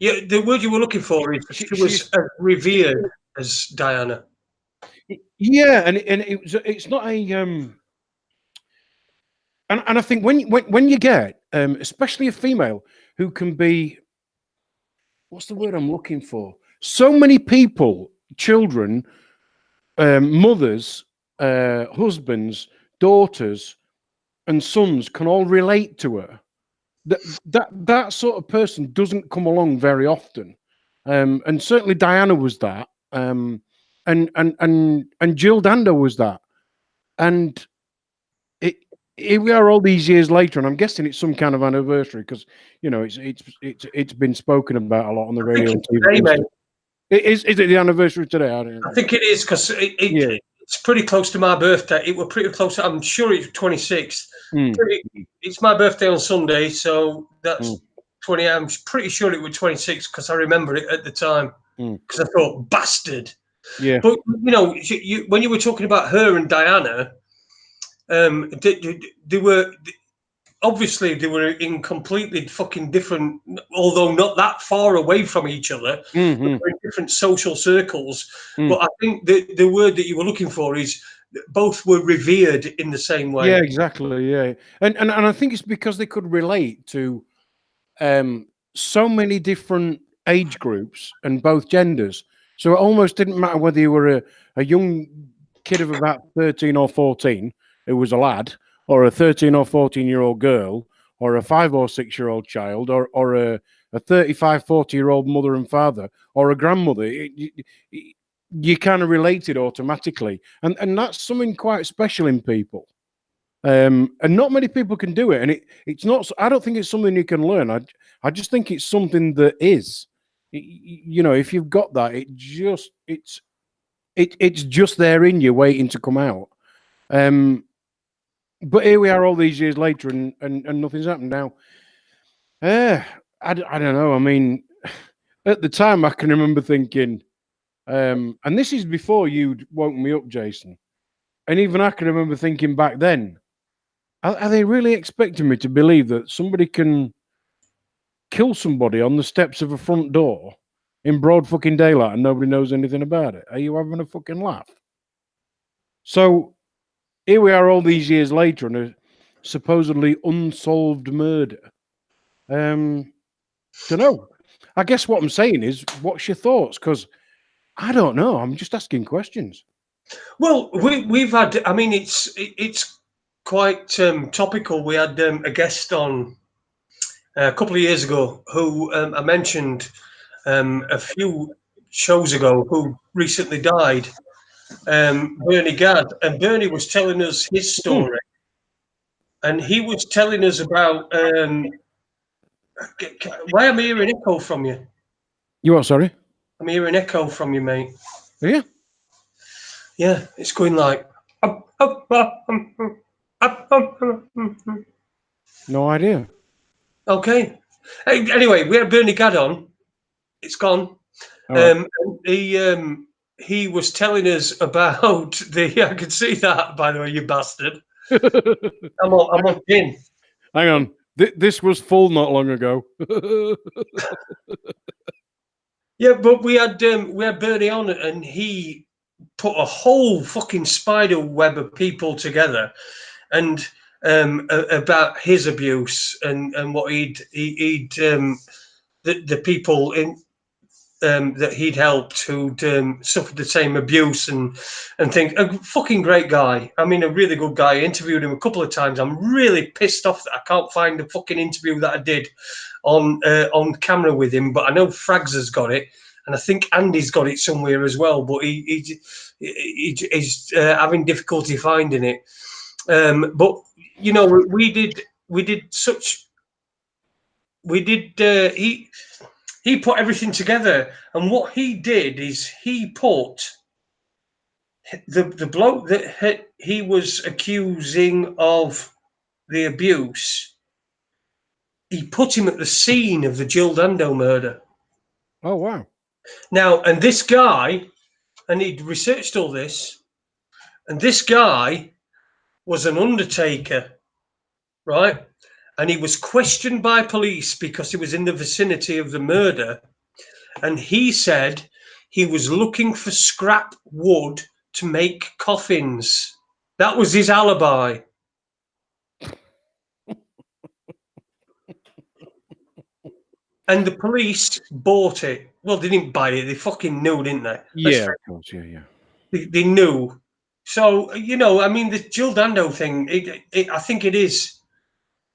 yeah, the word you were looking for is she was as revered as Diana. Yeah, and it's not a and I think when you get especially a female who can be, what's the word I'm looking for? So many people, children, mothers, husbands, daughters, and sons can all relate to her. That sort of person doesn't come along very often, and certainly Diana was that, and Jill Dando was that, and here we are all these years later, and I'm guessing it's some kind of anniversary because it's been spoken about a lot on the radio and TV. Is it the anniversary today? I think it is because it's pretty close to my birthday. It was pretty close. I'm sure it's 26th. It's my birthday on Sunday, so that's 20. I'm pretty sure it was 26 because I remember it at the time because I thought bastard. Yeah. But when you were talking about her and Diana, they were. Obviously, they were in completely fucking different, although not that far away from each other, they were in different social circles. But I think the word that you were looking for is both were revered in the same way. Yeah, exactly. Yeah, and I think it's because they could relate to so many different age groups and both genders. So it almost didn't matter whether you were a young kid of about 13 or 14 who was a lad, or a 13 or 14-year-old girl, or a 5 or 6-year-old child, or a 35, 40-year-old mother and father, or a grandmother. You kind of related automatically. And that's something quite special in people. And not many people can do it. And it's not, I don't think it's something you can learn. I just think it's something that is. If you've got that, it's just there in you waiting to come out. But here we are all these years later, and nothing's happened now. I don't know. I mean, at the time, I can remember thinking, and this is before you'd woken me up, Jason, and even I can remember thinking back then, Are they really expecting me to believe that somebody can kill somebody on the steps of a front door in broad fucking daylight and nobody knows anything about it? Are you having a fucking laugh? So here we are all these years later on a supposedly unsolved murder. Don't know. I guess what I'm saying is, what's your thoughts? Because I don't know. I'm just asking questions. Well, we've had. I mean, it's quite topical. We had a guest on a couple of years ago who I mentioned a few shows ago who recently died. Bernie Gadd, and Bernie was telling us his story, and he was telling us about. Why am I hearing echo from you? You what? Sorry. I'm hearing echo from you, mate. Yeah. Yeah, it's going like. No idea. Okay. Anyway, we had Bernie Gadd on. It's gone. All right. And he was telling us about the. I can see that, by the way, you bastard. I'm on pin. Hang on. This was full not long ago. Yeah, but we had Bernie on, and he put a whole fucking spider web of people together, and about his abuse and what he'd the people in that he'd helped who'd suffered the same abuse and things. A fucking great guy. I mean, a really good guy. I interviewed him a couple of times. I'm really pissed off that I can't find the fucking interview that I did on camera with him, but I know Frags has got it, and I think Andy's got it somewhere as well. But he's having difficulty finding it. But you know, he put everything together, and what he did is he put the bloke that he was accusing of the abuse. He put him at the scene of the Jill Dando murder. Oh wow! Now, and this guy, and he'd researched all this, and this guy was an undertaker, right? And he was questioned by police because he was in the vicinity of the murder. And he said he was looking for scrap wood to make coffins. That was his alibi. And the police bought it. Well, they didn't buy it. They fucking knew, didn't they? Yeah, of course. Yeah. They knew. So, you know, I mean, the Jill Dando thing, I think it is.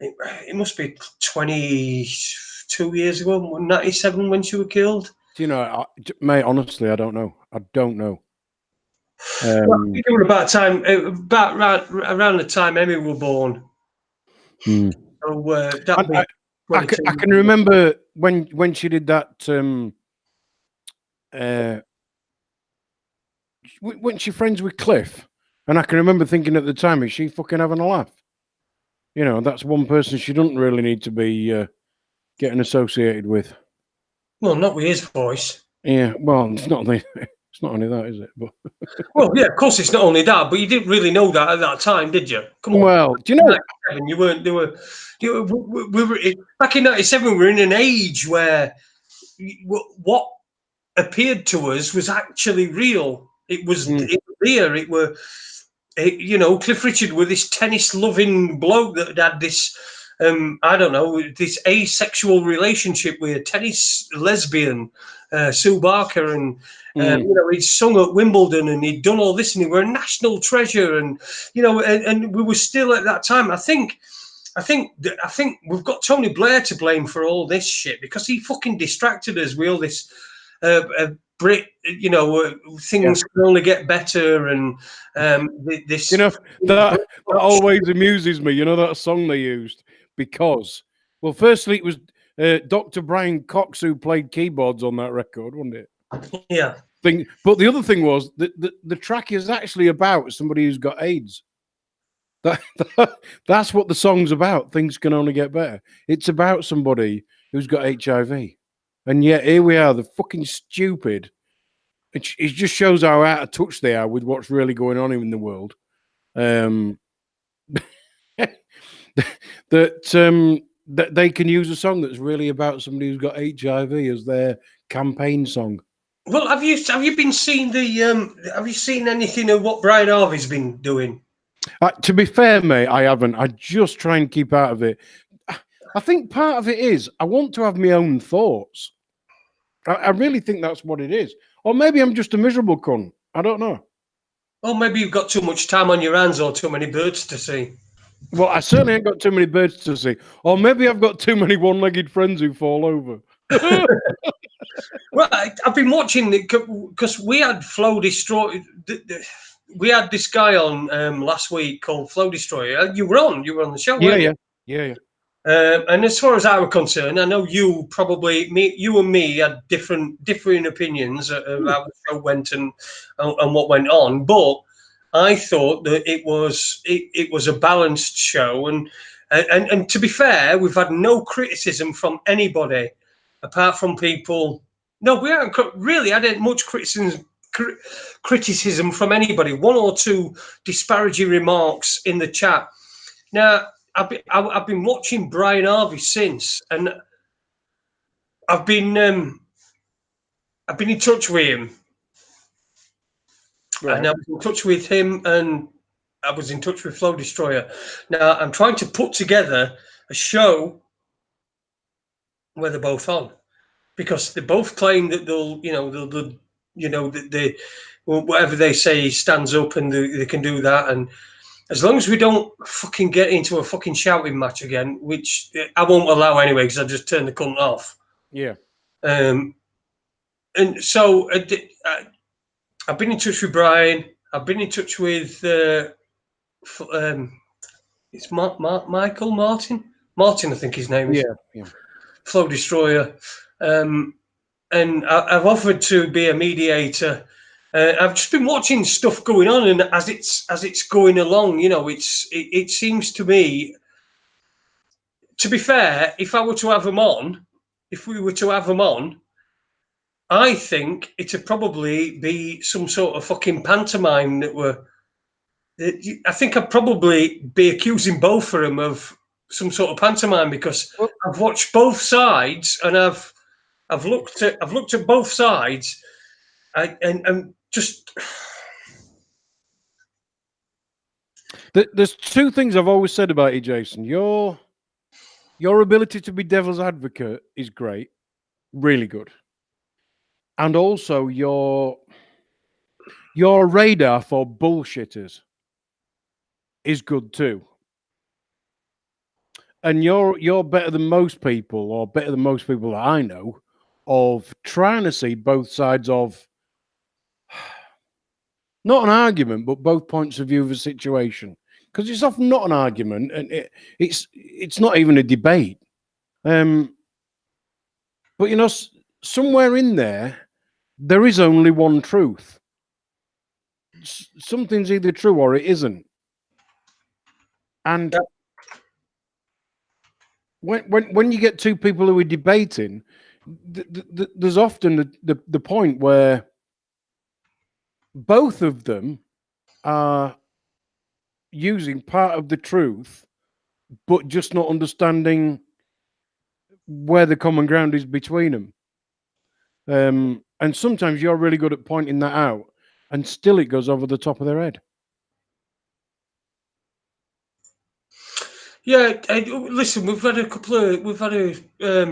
It must be 22 years ago, 97 when she was killed. Do you know, mate? Honestly, I don't know. I don't know. Well, I think it was about around the time Emmy was born. So I can remember when she did that. When she friends with Cliff, and I can remember thinking at the time, is she fucking having a laugh? You know, that's one person she doesn't really need to be getting associated with. Well, not with his voice. Yeah, well, it's not only that, is it? But well, yeah, of course, it's not only that, but you didn't really know that at that time, did you? Come on. Well, do you know? You weren't. We were back in '97. We were in an age where what appeared to us was actually real. It was there. You know, Cliff Richard was this tennis-loving bloke that had this, I don't know, this asexual relationship with a tennis lesbian, Sue Barker, and you know, he'd sung at Wimbledon and he'd done all this, and he were a national treasure, and you know, and we were still at that time. I think we've got Tony Blair to blame for all this shit because he fucking distracted us with all this. Brit, you know, things can only get better, and this. You know, that always amuses me. You know that song they used because, well, firstly it was Dr. Brian Cox who played keyboards on that record, wasn't it? Yeah. But the other thing was that the track is actually about somebody who's got AIDS. That's what the song's about. Things can only get better. It's about somebody who's got HIV. And yet here we are, the fucking stupid. It just shows how out of touch they are with what's really going on in the world. that they can use a song that's really about somebody who's got HIV as their campaign song. Well, have you been seeing have you seen anything of what Brian Harvey's been doing? To be fair, mate, I haven't. I just try and keep out of it. I think part of it is I want to have my own thoughts. I really think that's what it is. Or maybe I'm just a miserable cunt. I don't know. Well, maybe you've got too much time on your hands or too many birds to see. Well, I certainly ain't got too many birds to see. Or maybe I've got too many one-legged friends who fall over. Well, I've been watching it because we had Flow Destroyer. We had this guy on last week called Flow Destroyer. You were on the show, weren't you? Yeah. And as far as I were concerned, I know you and me had differing opinions of how the show went and what went on. But I thought that it was a balanced show, and to be fair, we've had no criticism from anybody apart from people. No, we haven't really had much criticism from anybody. One or two disparaging remarks in the chat. Now, I've been watching Brian Harvey since, and I've been in touch with him, Right. and I was in touch with him, and I was in touch with Flow Destroyer. Now I'm trying to put together a show where they're both on, because they both claim that they'll that they whatever they say stands up and they can do that. And as long as we don't fucking get into a fucking shouting match again, which I won't allow anyway, because I just turn the cunt off. Yeah. And so I've been in touch with Brian. I've been in touch with it's Michael Martin, I think his name is. Yeah. Flow Destroyer, and I've offered to be a mediator. I've just been watching stuff going on, and as it's going along, it seems to me, to be fair, if we were to have them on, I think it'd probably be some sort of fucking pantomime I think I'd probably be accusing both of them of some sort of pantomime, because I've watched both sides, and I've looked at both sides, and just. There's two things I've always said about you, Jason. Your ability to be devil's advocate is great, really good, and also your radar for bullshitters is good too. And you're better than most people, or better than most people that I know, of trying to see both sides of not an argument, but both points of view of a situation. Because it's often not an argument, and it's not even a debate. But somewhere in there is only one truth. Something's either true or it isn't. And when you get two people who are debating, there's often the point where both of them are using part of the truth, but just not understanding where the common ground is between them. And sometimes you're really good at pointing that out, and still it goes over the top of their head. Yeah, listen, we've had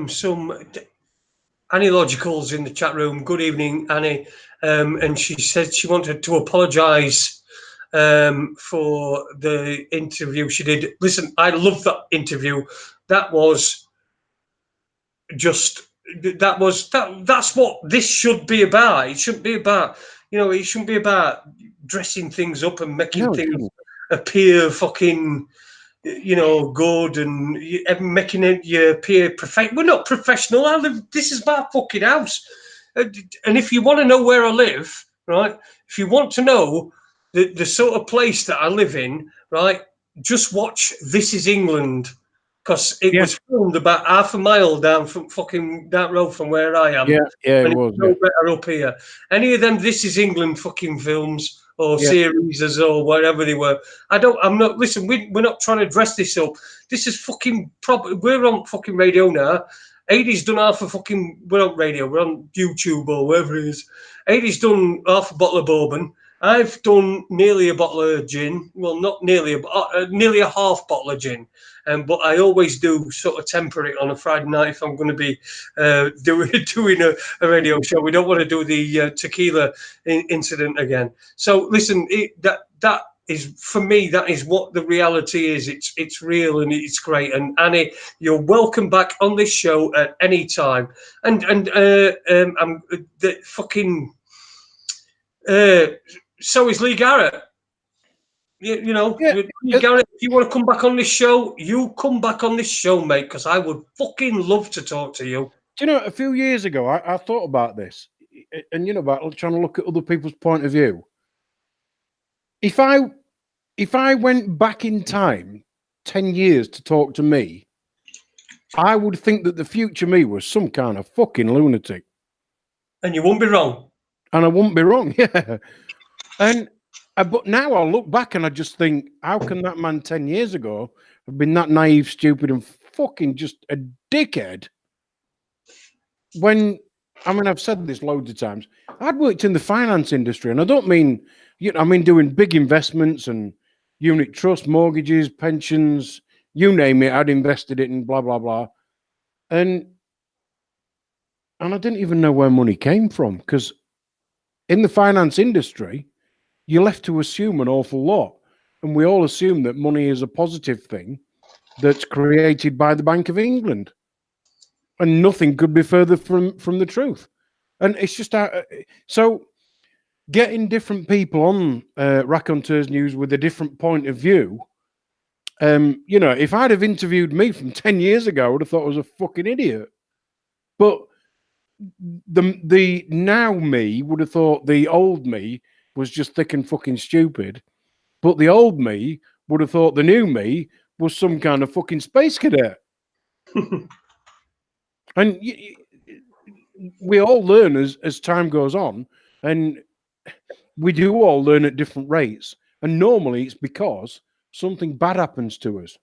some Annie Logicals in the chat room. Good evening, Annie. And she said she wanted to apologise for the interview she did. Listen, I love that interview. That's what this should be about. It shouldn't be about, it shouldn't be about dressing things up and making things appear fucking, good, and making it you appear professional. We're not professional. This is my fucking house. And if you want to know where I live, right? If you want to know the sort of place that I live in, right? Just watch This Is England, because it was filmed about half a mile down from fucking that road from where I am. Yeah, it was. No better up here. Any of them This Is England fucking films or Yeah. series or whatever they were. I'm not. Listen, we're not trying to dress this up. This is fucking we're on fucking radio now. Adie's done half a fucking. We're on radio. We're on YouTube or wherever it is. Adie's done half a bottle of bourbon. I've done nearly a bottle of gin. Well, not nearly nearly a half bottle of gin. But I always do sort of temper it on a Friday night if I'm going to be doing a radio show. We don't want to do the tequila incident again. So listen, that is, for me, that is what the reality is. It's real and it's great. And Annie, you're welcome back on this show at any time. And I'm the fucking. So is Lee Garrett. You know, Yeah. Lee Garrett, if you want to come back on this show, you come back on this show, mate, because I would fucking love to talk to you. Do you know, a few years ago, I thought about this, and you know, about trying to look at other people's point of view. If I went back in time 10 years to talk to me, I would think that the future me was some kind of fucking lunatic. And you won't be wrong. And I wouldn't be wrong, yeah. And but now I look back and I just think, how can that man 10 years ago have been that naive, stupid, and fucking just a dickhead? When, I mean, I've said this loads of times, I'd worked in the finance industry, and I don't mean, I mean doing big investments and unit trust, mortgages, pensions, you name it, I'd invested it in blah, blah, blah. And I didn't even know where money came from, because in the finance industry, you're left to assume an awful lot. And we all assume that money is a positive thing that's created by the Bank of England. And nothing could be further from the truth. And it's just so getting different people on Raconteurs News with a different point of view. You know, if I'd have interviewed me from 10 years ago, I would have thought I was a fucking idiot. But the now me would have thought the old me was just thick and fucking stupid. But the old me would have thought the new me was some kind of fucking space cadet. And we all learn as time goes on, and we do all learn at different rates. And normally it's because something bad happens to us.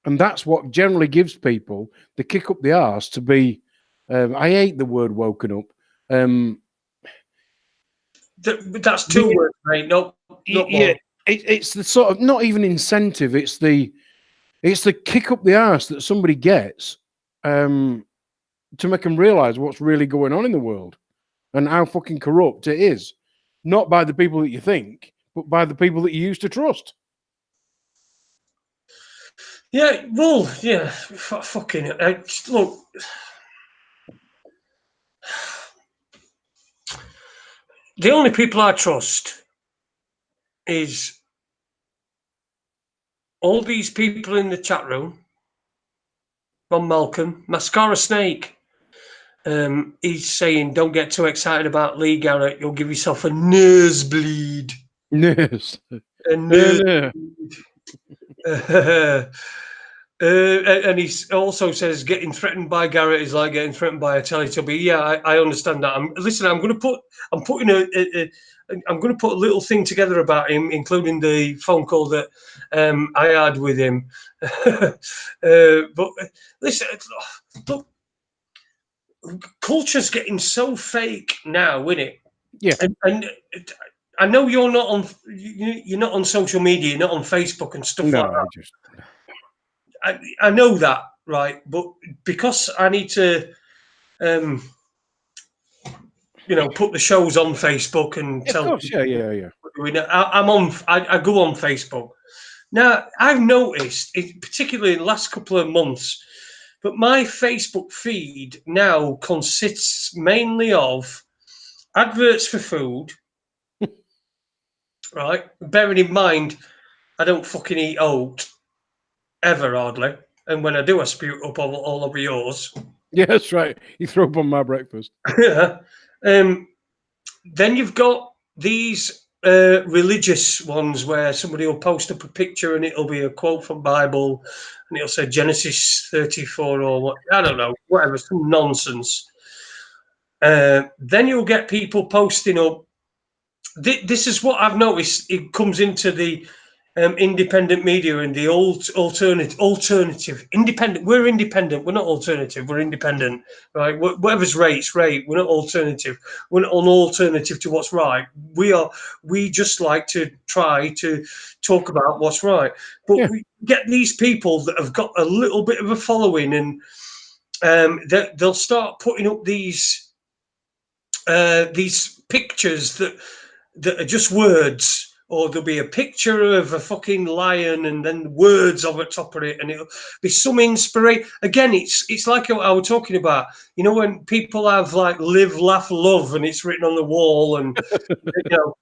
And that's what generally gives people the kick up the arse to be, I hate the word woken up. That's two words, mate. No, not yeah, more. It's the sort of, not even incentive. It's the kick up the arse that somebody gets to make them realize what's really going on in the world and how fucking corrupt it is. Not by the people that you think, but by the people that you used to trust. Yeah, well, yeah, fucking look. The only people I trust is all these people in the chat room. Ron Malcolm, Mascara Snake. He's saying, "Don't get too excited about Lee Garrett. You'll give yourself a nosebleed." Yes. A nosebleed. And he also says, "Getting threatened by Garrett is like getting threatened by a Teletubby." Yeah, I understand that. I'm going to put a little thing together about him, including the phone call that I had with him. But listen, look, culture's getting so fake now, isn't it? Yeah. And I know you're not on social media, you're not on Facebook and stuff like that. I know that, right? But because I need to, put the shows on Facebook and tell. Of course, yeah. I go on Facebook. Now, I've noticed, particularly in the last couple of months, but my Facebook feed now consists mainly of adverts for food, right? Bearing in mind, I don't fucking eat oat ever, hardly. And when I do, I spew up all over yours. Yeah, that's right. You throw up on my breakfast. Yeah. Then you've got these religious ones where somebody will post up a picture and it'll be a quote from Bible and it'll say Genesis 34 or what, I don't know, whatever, some nonsense. Then you'll get people posting up this is what I've noticed. It comes into the independent media and the alternative independent. We're independent. We're not alternative. We're independent, right? Whatever's right, it's right. We're not alternative. We're not an alternative to what's right. We just like to try to talk about what's right. But we get these people that have got a little bit of a following, and they'll start putting up these pictures that are just words, or there'll be a picture of a fucking lion and then words over top of it, and it'll be some inspiration. Again, it's like what I was talking about. You know, when people have like live, laugh, love, and it's written on the wall, and you know,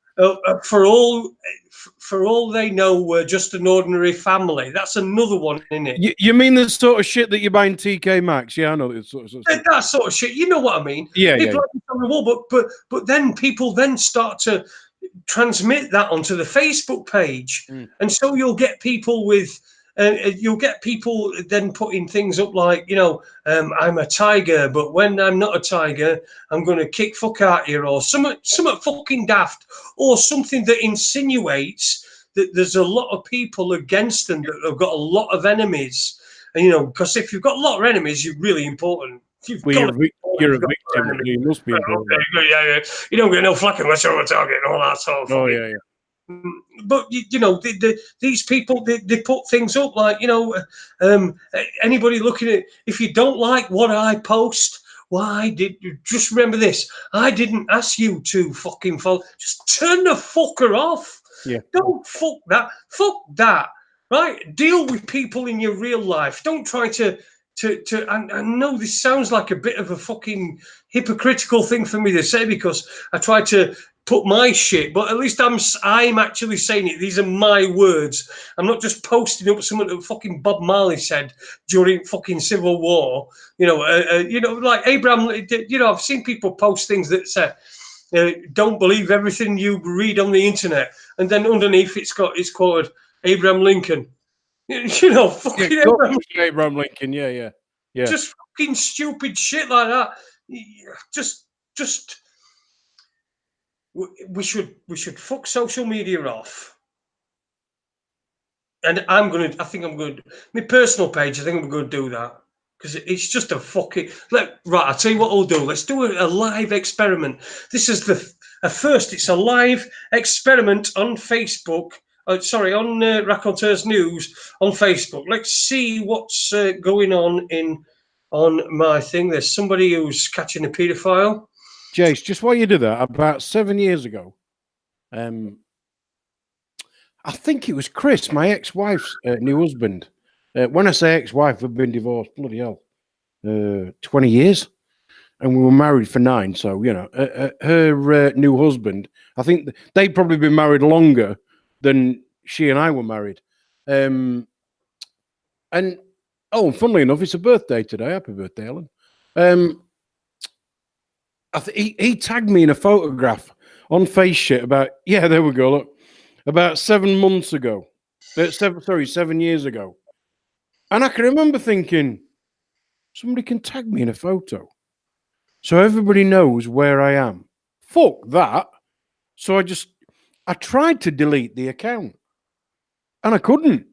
for all they know, we're just an ordinary family. That's another one, isn't it? You mean the sort of shit that you buy in TK Maxx? Yeah, I know that sort of stuff. That sort of shit. You know what I mean? Yeah, people have it on the wall, but then people then start to transmit that onto the Facebook page, and so you'll get people with. You'll get people then putting things up like, you know, I'm a tiger, but when I'm not a tiger, I'm going to kick fuck out here, or something fucking daft, or something that insinuates that there's a lot of people against them that have got a lot of enemies. And, you know, because if you've got a lot of enemies, you're really important. You're a victim. You must be important. Yeah. You don't get no flack unless you're on a target and all that sort of. Oh, yeah. But you know, these people they put things up like, you know, anybody looking at, if you don't like what I post, why did you just remember this? I didn't ask you to fucking follow. Just turn the fucker off. Yeah. Don't fuck that. Right? Deal with people in your real life. Don't try to. I know this sounds like a bit of a fucking hypocritical thing for me to say, because I try to put my shit, but at least I'm actually saying it. These are my words. I'm not just posting up something that fucking Bob Marley said during fucking Civil War. You know, like Abraham. You know, I've seen people post things that say, "Don't believe everything you read on the internet," and then underneath it's quoted Abraham Lincoln. You know, fucking Abraham Lincoln. Yeah. Just fucking stupid shit like that. Just we should fuck social media off. And I think I'm going to, my personal page, I think I'm going to do that, because it's just a fucking, right, I'll tell you what I'll do. Let's do a live experiment. This is first, it's a live experiment on Facebook. On Raconteurs News on Facebook. Let's see what's going on my thing. There's somebody who's catching a paedophile. Jace, just while you do that, about 7 years ago, I think it was Chris, my ex-wife's new husband. When I say ex-wife, we've been divorced, bloody hell, 20 years. And we were married for 9. So, you know, her new husband, I think they'd probably been married longer than she and I were married. And funnily enough, it's a birthday today. Happy birthday, Ellen. He tagged me in a photograph on Face Shit about, there we go, look, about 7 months ago. 7 years ago. And I can remember thinking, somebody can tag me in a photo so everybody knows where I am. Fuck that. So I tried to delete the account, and I couldn't.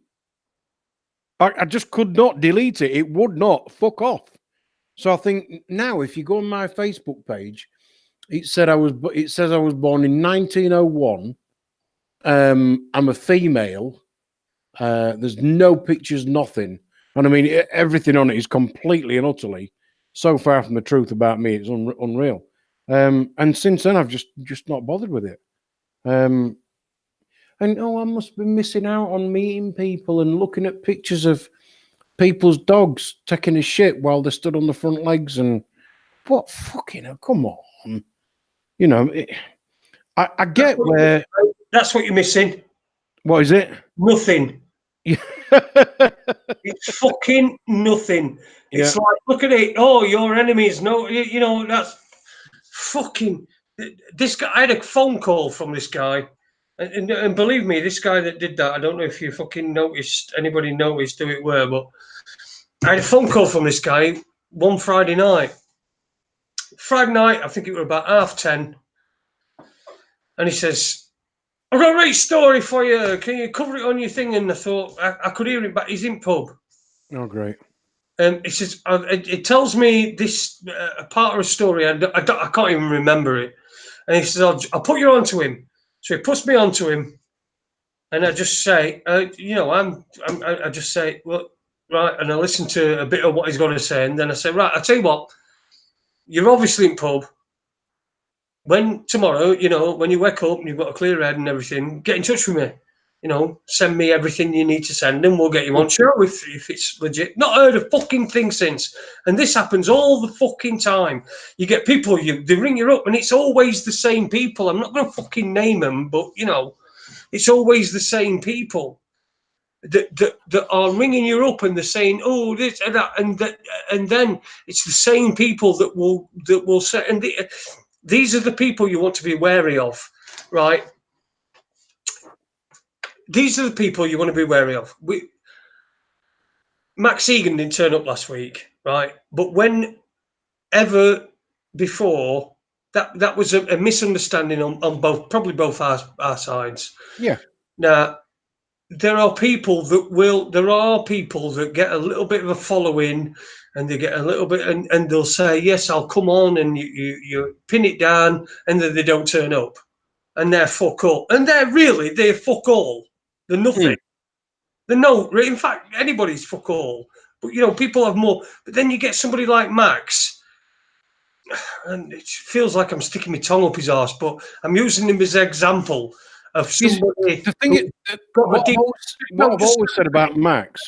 I just could not delete it. It would not. Fuck off. So I think now, if you go on my Facebook page, it says I was born in 1901. I'm a female. There's no pictures, nothing, and I mean everything on it is completely and utterly so far from the truth about me. It's unreal. And since then, I've just not bothered with it. And I must be missing out on meeting people and looking at pictures of people's dogs taking a shit while they stood on the front legs. And what fucking hell, come on. You know, I get where... That's what you're missing. What is it? Nothing. It's fucking nothing. It's like, look at it. Oh, your enemies. No, you know, that's fucking... This guy, I had a phone call from this guy. And believe me, this guy that did that, I don't know if you fucking noticed, anybody noticed who it were, but I had a phone call from this guy one Friday night. Friday night, I think it was about 10:30. and he says, "I've got a great story for you. Can you cover it on your thing?" And I thought I could hear it, but he's in pub. Oh, great. He says, it tells me this a part of a story. I can't even remember it. And he says, I'll put you onto him. So he puts me onto him, and I just say, I just say, well, right, and I listen to a bit of what he's going to say, and then I say, right, I'll tell you what, you're obviously in pub. When tomorrow, when you wake up and you've got a clear head and everything, get in touch with me. Send me everything you need to send, and we'll get you on show if it's legit. Not heard a fucking thing since, and this happens all the fucking time. You get people, they ring you up, and it's always the same people. I'm not going to fucking name them, but it's always the same people that are ringing you up, and they're saying, "Oh, this and that," and then it's the same people that will say, and these are the people you want to be wary of, right? These are the people you want to be wary of. Max Egan didn't turn up last week, right? But whenever before, that was a misunderstanding on probably both our sides. Yeah. Now, there are people that get a little bit of a following, and they get a little bit, and they'll say, "Yes, I'll come on," and you pin it down, and then they don't turn up, and they're fuck all, and they're fuck all. They're nothing. They're no. In fact, anybody's fuck all. But people have more. But then you get somebody like Max, and it feels like I'm sticking my tongue up his arse, but I'm using him as an example of somebody. The thing is, what I've always said about Max.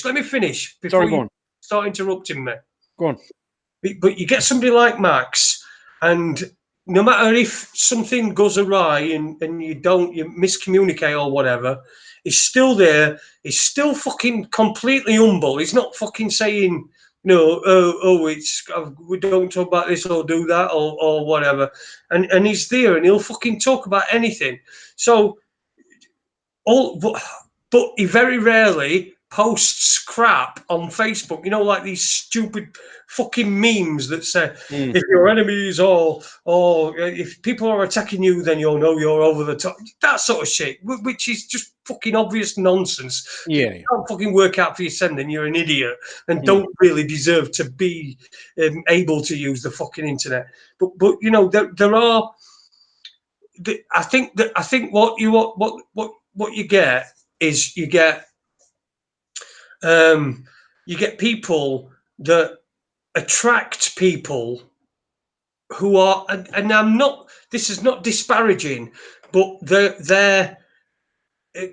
Let me finish before you start interrupting me. Go on. But you get somebody like Max, and no matter if something goes awry and you miscommunicate or whatever, he's still there. He's still fucking completely humble. He's not fucking saying, we don't talk about this or do that or whatever. And he's there, and he'll fucking talk about anything. So, but he very rarely posts crap on Facebook, like these stupid fucking memes that say, if your enemies or if people are attacking you, then you'll know you're over the top. That sort of shit, which is just fucking obvious nonsense. Yeah. You can't fucking work out for your sending. You're an idiot and don't really deserve to be able to use the fucking internet. But there are. I think what you get is you get people that attract people who are, and I'm not. This is not disparaging, but they're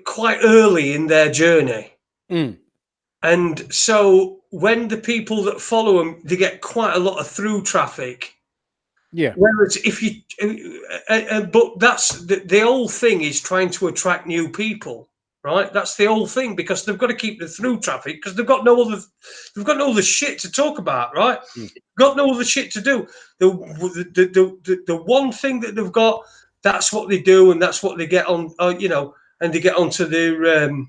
quite early in their journey, and so when the people that follow them, they get quite a lot of through traffic. Yeah. Whereas if you, but that's the whole thing is trying to attract new people, right? That's the whole thing, because they've got to keep the through traffic, because they've got no other shit to talk about, right? Got no other shit to do. The one thing that they've got, that's what they do, and that's what they get on, and they get onto the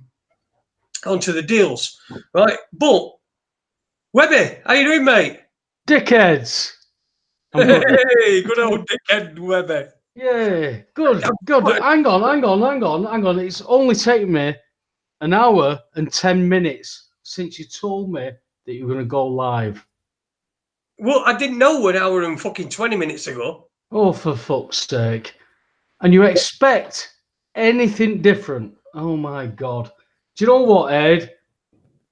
deals, right? But Webby, how you doing, mate? Dickheads. Hey, good old dickhead Webby. Yeah, good. Hang on. It's only taken me an hour and 10 minutes since you told me that you were going to go live. Well, I didn't know an hour and fucking 20 minutes ago. Oh, for fuck's sake. And you expect anything different? Oh, my God. Do you know what, Ed?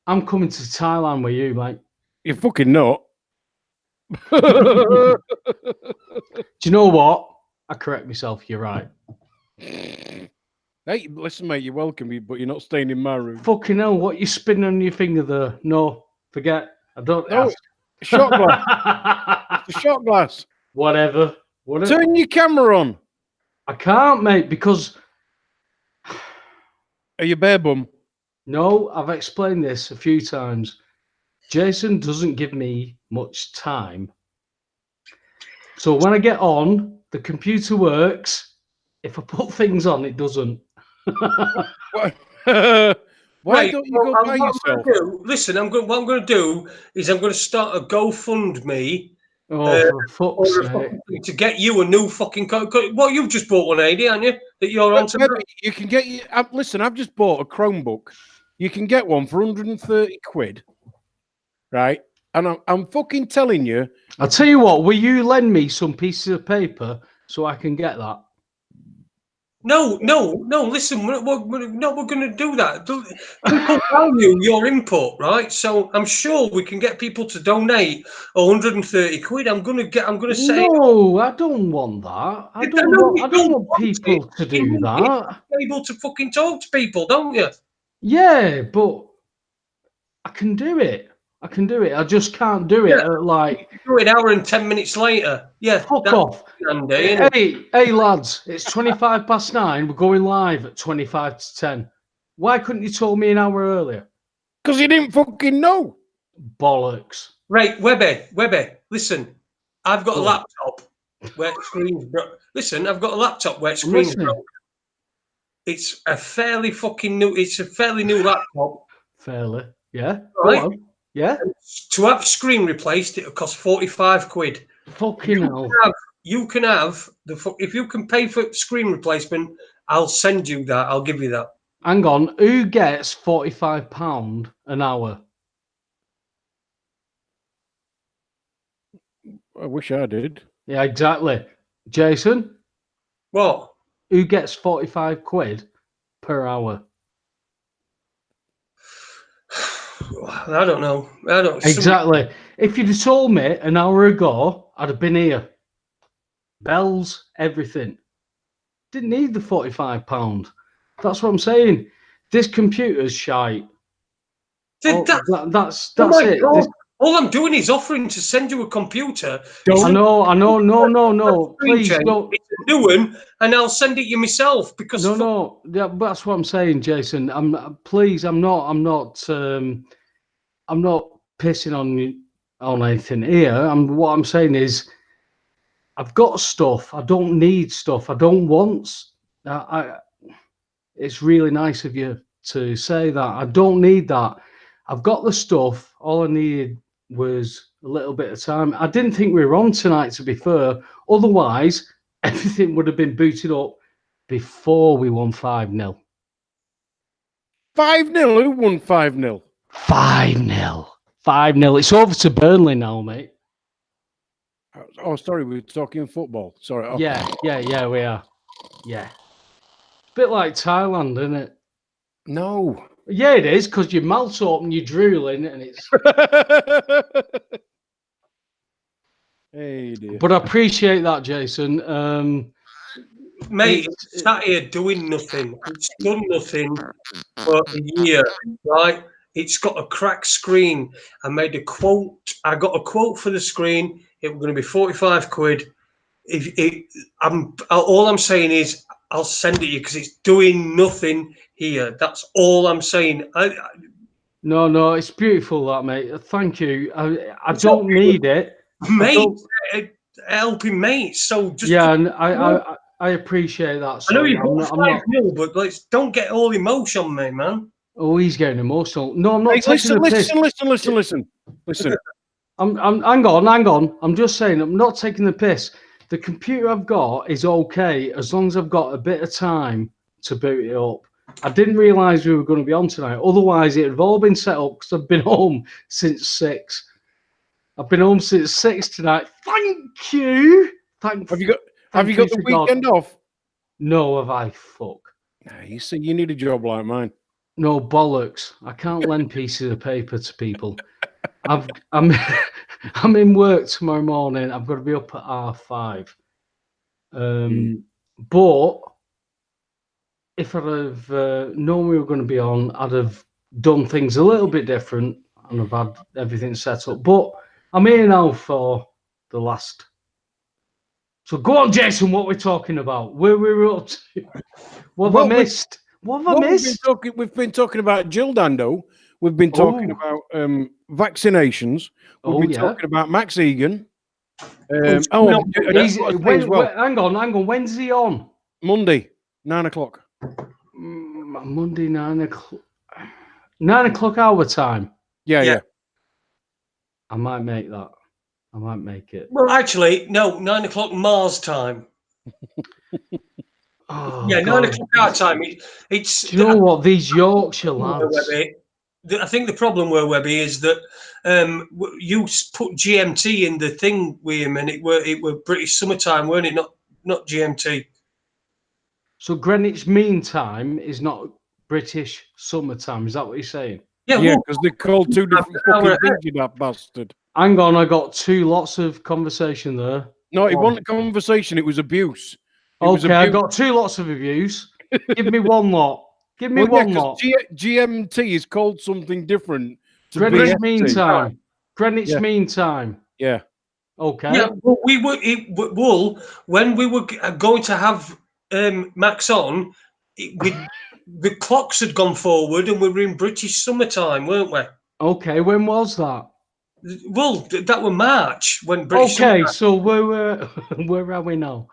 I'm coming to Thailand with you, mate. You're fucking not. Do you know what? I correct myself. You're right. Hey, listen, mate, you're welcome, but you're not staying in my room. Fucking hell, what you spinning on your finger there? No, forget. I don't ask. Shot glass. It's a shot glass. Whatever. Turn your camera on. I can't, mate, because... Are you bare bum? No, I've explained this a few times. Jason doesn't give me much time. So when I get on, the computer works. If I put things on, it doesn't. Why don't you go by yourself? Listen, what I'm going to do is I'm going to start a GoFundMe Oh, for fuck's or sake. to get you a new fucking Well, you've just bought one, Adie, haven't you? That you're on to. Webby, you can get you. Listen, I've just bought a Chromebook. You can get one for 130 quid, right? And I'm fucking telling you. I'll tell you what. Will you lend me some pieces of paper so I can get that? No. Listen, we're going to do that. People value your input, right? So I'm sure we can get people to donate 130 quid. I'm going to say. No, I don't want that. I don't want people to do that. You're able to fucking talk to people, don't you? Yeah, but I can do it. I just can't do it at like. Do it an hour and 10 minutes later. Yeah. Fuck off. Handy, Hey, lads, it's 9:25. We're going live at 10:25. Why couldn't you told me an hour earlier? Because you didn't fucking know. Bollocks. Right, Webby, listen. I've got a laptop where screen's broke. Listen, I've got a laptop where screen's broke. It's a fairly new laptop. Fairly. Yeah. Right? Go on. Yeah. To have screen replaced, it'll cost 45 quid. Fucking hell. You can have if you can pay for screen replacement, I'll send you that. I'll give you that. Hang on. Who gets £45 an hour? I wish I did. Yeah, exactly. Jason? What? Who gets 45 quid per hour? I don't know. Exactly. If you'd have told me an hour ago, I'd have been here. Bells, everything. Didn't need the £45. That's what I'm saying. This computer's shite. That's it. All I'm doing is offering to send you a computer. I know. No. Please don't. It's a new one, and I'll send it you myself because. No. Yeah, that's what I'm saying, Jason. I'm not pissing on anything here. What I'm saying is, I've got stuff. I don't need stuff. I don't want. It's really nice of you to say that. I don't need that. I've got the stuff. All I needed was a little bit of time. I didn't think we were on tonight, to be fair. Otherwise, everything would have been booted up before we won 5-0. 5-0? Who won 5-0? 5-0. 5-0. It's over to Burnley now, mate. Oh, sorry, we were talking football. Sorry. Okay. Yeah, we are. Yeah. Bit like Thailand, isn't it? No. Yeah, it is, because your mouth's open, you're drooling, and it's. Hey, dear. But I appreciate that, Jason. Mate, it's sat here doing nothing. It's done nothing for a year, right? It's got a cracked screen. I got a quote for the screen. It was going to be 45 quid. All I'm saying is I'll send it you because it's doing nothing here. That's all I'm saying. No, it's beautiful, that, mate. Thank you. I don't need it. Mate, helping mates. So just and I appreciate that. I know you're not, but don't get all emotion on me, man. Oh, he's getting emotional. No, I'm not taking the piss. Listen. Hang on. I'm just saying, I'm not taking the piss. The computer I've got is okay as long as I've got a bit of time to boot it up. I didn't realise we were going to be on tonight. Otherwise, it would have all been set up because I've been home since 6. I've been home since 6 tonight. Thank you. Have you got the weekend off? No, have I? Fuck. You see, you need a job like mine. No, bollocks. I can't lend pieces of paper to people. I'm in work tomorrow morning. I've got to be up at 5:30. But if I'd have known we were going to be on, I'd have done things a little bit different and have had everything set up. But I'm here now for the last. So go on, Jason. What we're talking about? Where we're up to? What have I missed? What have I missed? We've been talking about Jill Dando. We've been talking about vaccinations. We've been talking about Max Egan. Hang on. When's he on? Monday, 9 o'clock. Monday, 9 o'clock. 9 o'clock our time. Yeah. I might make that. I might make it. Well, actually, no, 9 o'clock Mars time. Oh, Yeah, God. 9 o'clock our time. It's. Do you know what? These Yorkshire lads. Webby, I think the problem where Webby is that you put GMT in the thing with him, and it were British summertime, weren't it? Not GMT. So Greenwich Mean Time is not British summertime. Is that what you're saying? Yeah, well, because they're called two different fucking things, you that bastard. Hang on, I got lots of conversation there. No, it wasn't a conversation, it was abuse. Okay, I got lots of abuse. Give me one lot. Give me one lot. GMT is called something different. Greenwich BST. Mean Time. Greenwich Yeah. Mean Time. Yeah. Okay. Yeah, but we were when we were going to have Max on. The clocks had gone forward, and we were in British summertime, weren't we? Okay, when was that? Well, that were March when British. Okay, so where are we now?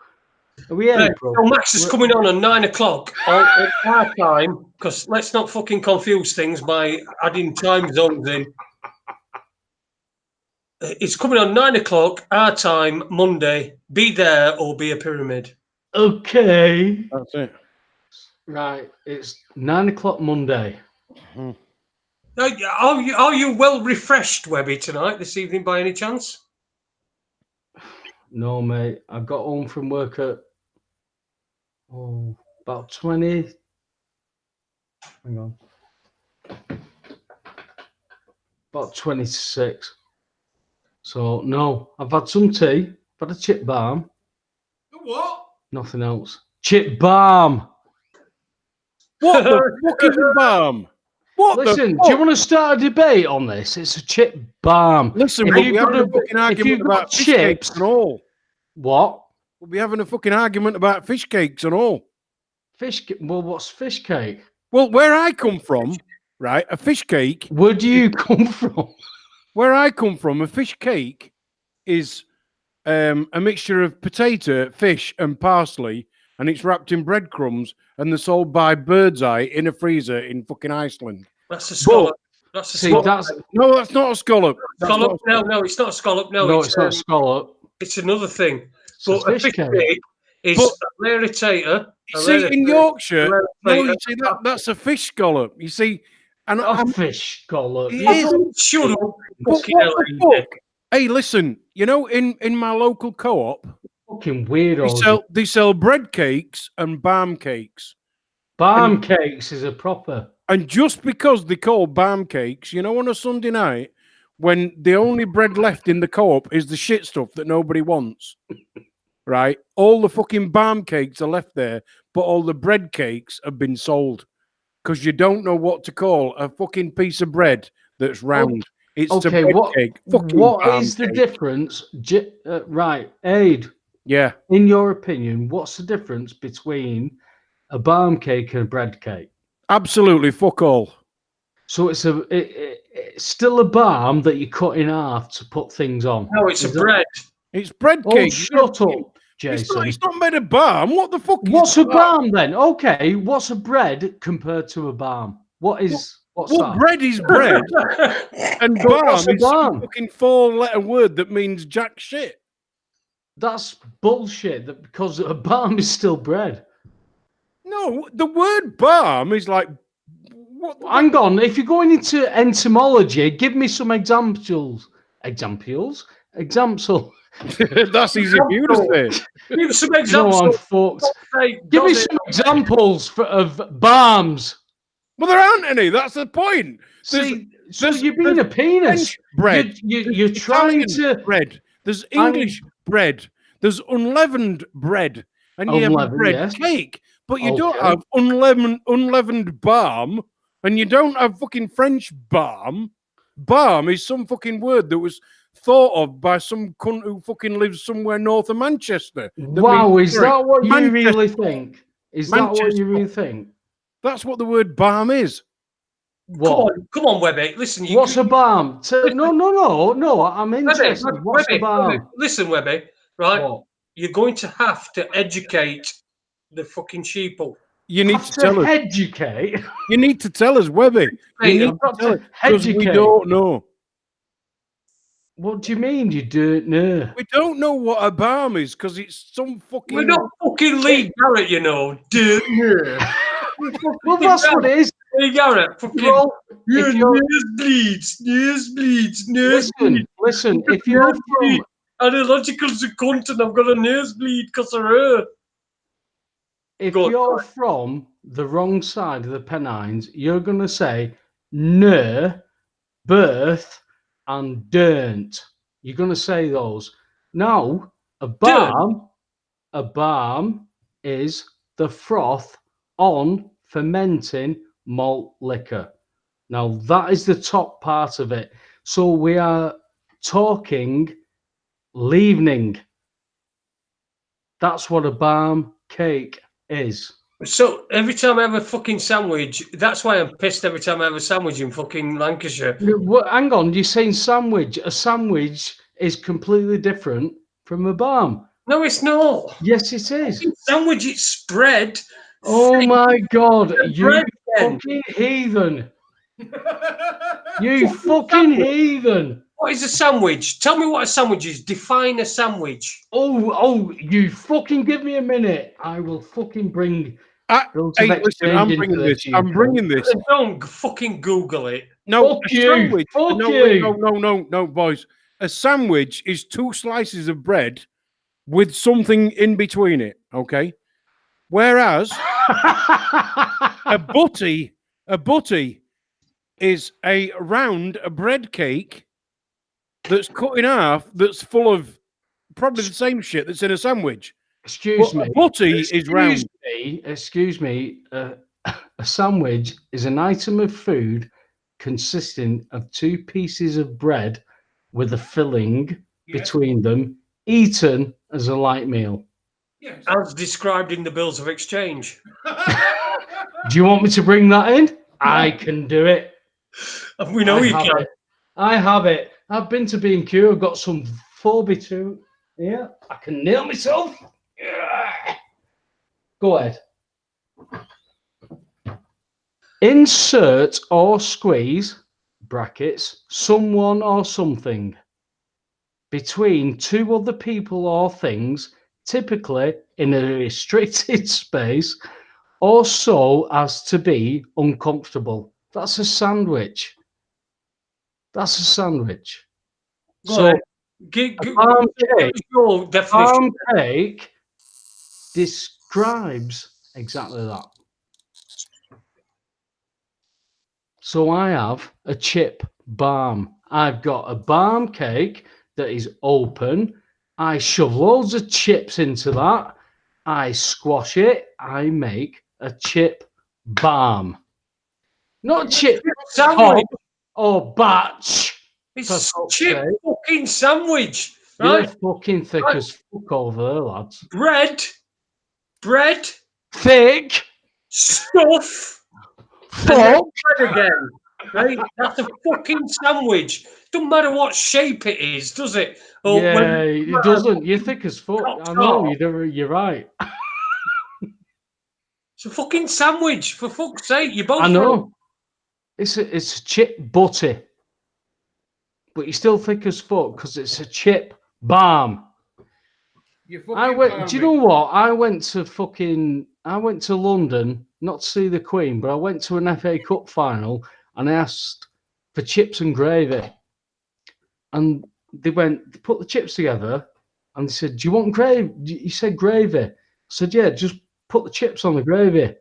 Are we April? So Max is coming on 9 o'clock on our time, because let's not fucking confuse things by adding time zones in. It's coming on 9 o'clock our time, Monday. Be there or be a pyramid. Okay. That's it. Right, it's 9 o'clock Monday. Are you well refreshed, Webby, this evening by any chance? No, mate. I got home from work at about 20. Hang on. About 20 to 6. So no, I've had some tea. I've had a chip balm. What? Nothing else. Chip balm. What the fuck is a balm? What Listen, the fuck? do you want to start a debate on this? It's a chip balm. Listen, If we'll you've be having got a fucking argument about fish cakes and all. What? We'll be having a fucking argument about fish cakes and all. Well, what's fish cake? Well, where I come from, right, a fish cake. Where do you come from? Where I come from, a fish cake is a mixture of potato, fish, and parsley, and it's wrapped in breadcrumbs, and they're sold by Birdseye in a freezer in fucking Iceland. That's a scallop. That's a scallop. No, that's not a scallop. Scallop? No, it's not a scallop. No, it's not a scallop. It's another thing. It's a fish cake. Is a raritator. See, in Yorkshire, you see that's a fish scallop. You see, and a fish scallop. Shut up. Hey, listen, in my local co-op, fucking weirdo. They sell bread cakes and balm cakes. Balm cakes is a proper. And just because they call balm cakes, on a Sunday night, when the only bread left in the co-op is the shit stuff that nobody wants, right? All the fucking balm cakes are left there, but all the bread cakes have been sold because you don't know what to call a fucking piece of bread that's round. It's okay, a bread cake. What is the difference? Right, Adie. Yeah. In your opinion, what's the difference between a balm cake and a bread cake? Absolutely, fuck all. So it's still a balm that you cut in half to put things on. No, it's a bread. It's bread cake. Shut up, Jason. It's not made of balm. What the fuck? What's a balm then? Okay, what's a bread compared to a balm? What's that? Bread is bread, and balm is balm? a fucking 4-letter word that means jack shit. That's bullshit. Because a balm is still bread. No, the word balm is like. Hang on. If you're going into entomology, give me some examples. Examples. That's easy for you to say. Give us some examples. No, I'm fucked. Give me some examples of balms. Well, there aren't any. That's the point. So you're being a penis. French bread. You're trying to bread. There's English bread. There's unleavened bread, and you have bread cake. But you don't have unleavened balm, and you don't have fucking French balm. Balm is some fucking word that was thought of by some cunt who fucking lives somewhere north of Manchester. Wow, is that what you really think? Is that what you really think? That's what the word balm is. What? Come on, Webby. Listen. What's a balm? No. I'm interested. What's a balm? Listen, Webby. Right? What? You're going to have to educate the fucking sheeple. You need to tell us. Educate. You need to tell us, Webby. You need to tell us, because we don't know. What do you mean you don't know? We don't know what a balm is because it's some fucking. We're not fucking Lee Garrett, you know. Dude. Well, that's what it is. Lee Garrett. Fucking. Well, Your if you're, nose bleeds. listen. If you're from, Analogical's a cunt and I've got a nosebleed because of her. if Go on, you're from the wrong side of the Pennines, you're gonna say no, birth, and don't. You're gonna say those. Now, a balm is the froth on fermenting malt liquor. Now, that is the top part of it. So we are talking leavening. That's what a balm cake is. So every time I have a fucking sandwich, that's why I'm pissed every time I have a sandwich in fucking Lancashire. Hang on, you're saying sandwich. A sandwich is completely different from a balm. No, it's not. Yes, it is. Fucking sandwich, it's spread. Oh my God, you bread then. fucking heathen. You fucking heathen. What is a sandwich? Tell me what a sandwich is. Define a sandwich. Oh, you fucking give me a minute. I will fucking bring. Hey, listen, I'm bringing this. I'm bringing this. Don't fucking Google it. No, Fuck a you. sandwich. Fuck no, you. no, boys. A sandwich is 2 slices of bread with something in between it. Okay. Whereas a butty is a round bread cake that's cut in half, that's full of probably the same shit that's in a sandwich. Excuse me. A butty is round. Excuse me. A sandwich is an item of food consisting of 2 pieces of bread with a filling between them, eaten as a light meal. Yes. As described in the bills of exchange. Do you want me to bring that in? I can do it. We know you can. I have it. I've been to B&Q. I've got some 4x2. Yeah, I can nail myself. Yeah. Go ahead. Insert or squeeze, brackets, someone or something between 2 other people or things, typically in a restricted space, or so as to be uncomfortable. That's a sandwich. That's a sandwich. So, palm cake describes exactly that. So I have a chip balm. I've got a balm cake that is open. I shove loads of chips into that. I squash it. I make a chip balm. Not chip sandwich or batch. It's chip fucking sandwich. You're Right? fucking thick as fuck over there, lads. Bread. Thick. Stuff. Fuck. Bread again. Right? That's a fucking sandwich. Doesn't matter what shape it is, does it? Or Yeah, it doesn't. You're thick as fuck. I know, you're right. It's a fucking sandwich, for fuck's sake. You both. I know. It's a chip butty. But you're still thick as fuck because it's a chip balm. Do you know what? I went to London, not to see the Queen, but I went to an FA Cup final and I asked for chips and gravy. And they put the chips together and they said, do you want gravy? You said gravy. I said, yeah, just put the chips on the gravy.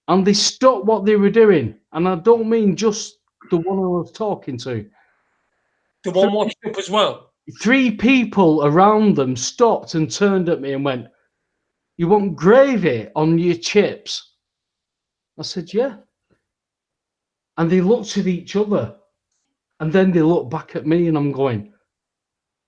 And they stopped what they were doing. And I don't mean just the one I was talking to. The one washed up as well. 3 people around them stopped and turned at me and went, you want gravy on your chips? I said, yeah. And they looked at each other. And then they looked back at me and I'm going,